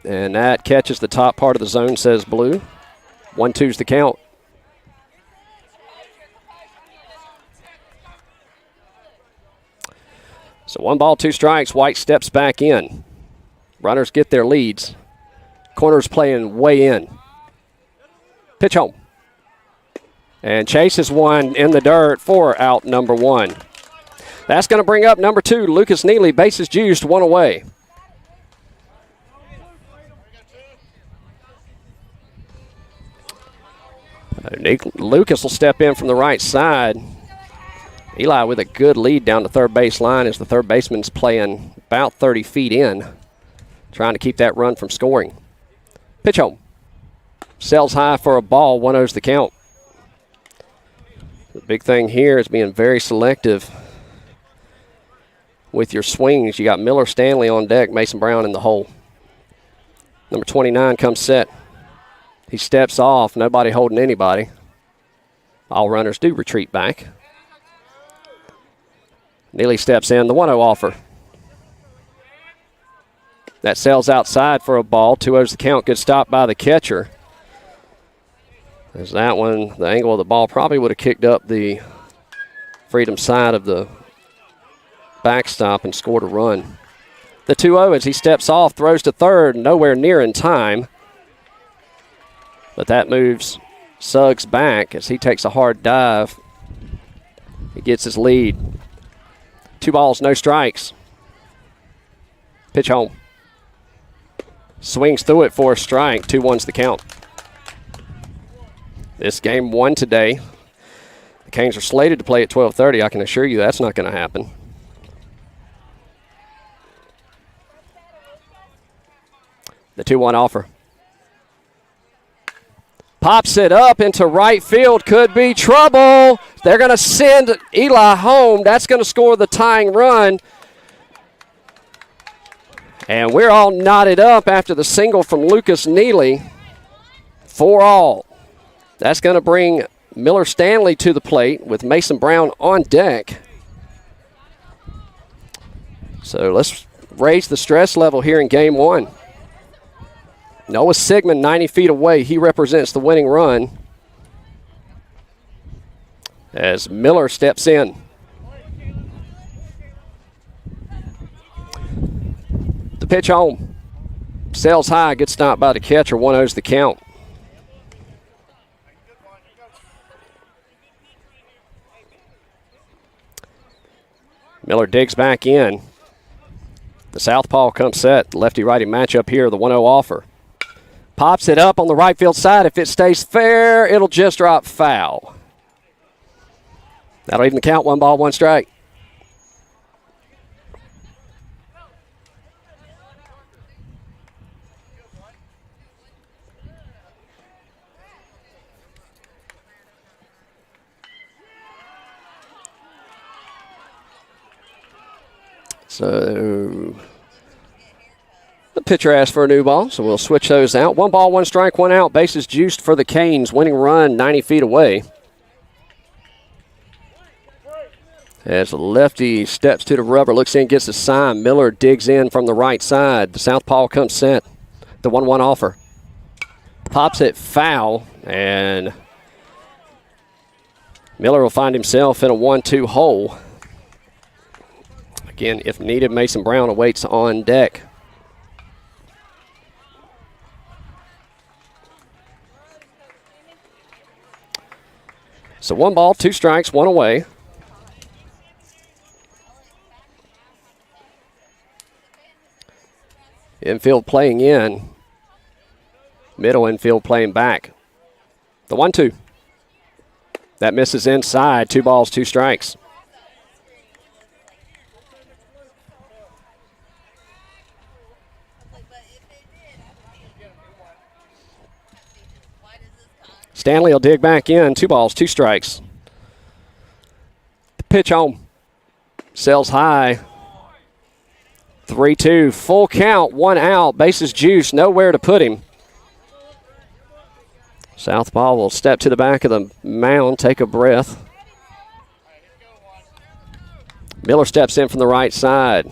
And that catches the top part of the zone, says Blue. 1-2's the count. So 1 ball, 2 strikes. White steps back in. Runners get their leads. Corner's playing way in. Pitch home. And Chase is one in the dirt for out number 1. That's going to bring up number 2, Lucas Neely. Bases juiced, 1 away. Lucas will step in from the right side. Eli with a good lead down the third base line as the third baseman's playing about 30 feet in, trying to keep that run from scoring. Pitch home. Sails high for a ball. 1-0's the count. The big thing here is being very selective with your swings. You got Miller Stanley on deck, Mason Brown in the hole. Number 29 comes set. He steps off, nobody holding anybody. All runners do retreat back. Neely steps in, the 1-0 offer. That sails outside for a ball. 2-0's the count. Good stop by the catcher. As that one, the angle of the ball probably would have kicked up the Freedom side of the backstop and scored a run. The 2-0 as he steps off, throws to third, nowhere near in time. But that moves Suggs back as he takes a hard dive. He gets his lead. 2 balls, no strikes. Pitch home. Swings through it for a strike. 2-1's the count. This game 1 today. The Canes are slated to play at 12:30. I can assure you that's not going to happen. The 2-1 offer. Pops it up into right field. Could be trouble. They're going to send Eli home. That's going to score the tying run. And we're all knotted up after the single from Lucas Neely. 4 all. That's going to bring Miller Stanley to the plate with Mason Brown on deck. So let's raise the stress level here in game 1. Noah Sigmund 90 feet away. He represents the winning run as Miller steps in. The pitch home. Sails high. Good stop by the catcher. 1-0's the count. Miller digs back in. The southpaw comes set. Lefty-righty matchup here. The 1-0 offer. Pops it up on the right field side. If it stays fair, it'll just drop foul. That'll even the count. 1 ball, 1 strike. So the pitcher asked for a new ball, so we'll switch those out. 1 ball, 1 strike, 1 out. Bases juiced for the Canes. Winning run 90 feet away. As the lefty steps to the rubber, looks in, gets a sign. Miller digs in from the right side. The southpaw comes set. The 1-1 offer. Pops it foul, and Miller will find himself in a 1-2 hole. Again, if needed, Mason Brown awaits on deck. So 1 ball, 2 strikes, 1 away. Infield playing in. Middle infield playing back. The 1-2. That misses inside. 2 balls, 2 strikes. Stanley will dig back in. 2 balls, 2 strikes. The pitch home. Sails high. 3-2. Full count. 1 out. Bases juice. Nowhere to put him. Southpaw will step to the back of the mound. Take a breath. Miller steps in from the right side.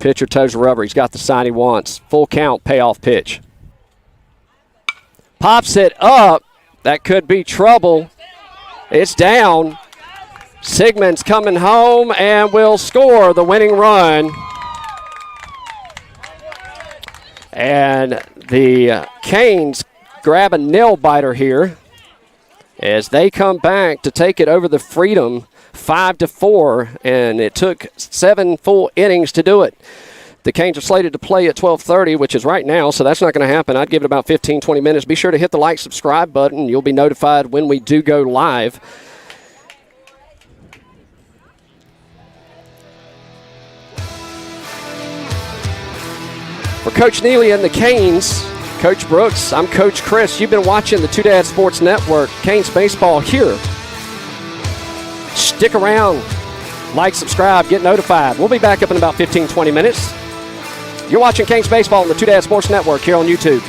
Pitcher toes the rubber. He's got the sign he wants. Full count. Payoff pitch. Pops it up. That could be trouble. It's down. Sigmund's coming home and will score the winning run. And the Canes grab a nail-biter here as they come back to take it over the Freedom 5-4, and it took 7 full innings to do it. The Canes are slated to play at 12:30, which is right now, so that's not going to happen. I'd give it about 15, 20 minutes. Be sure to hit the like, subscribe button. You'll be notified when we do go live. For Coach Neely and the Canes, Coach Brooks, I'm Coach Chris. You've been watching the Two Dad Sports Network, Canes Baseball here. Stick around, like, subscribe, get notified. We'll be back up in about 15, 20 minutes. You're watching Canes Baseball on the Two Dad Sports Network here on YouTube.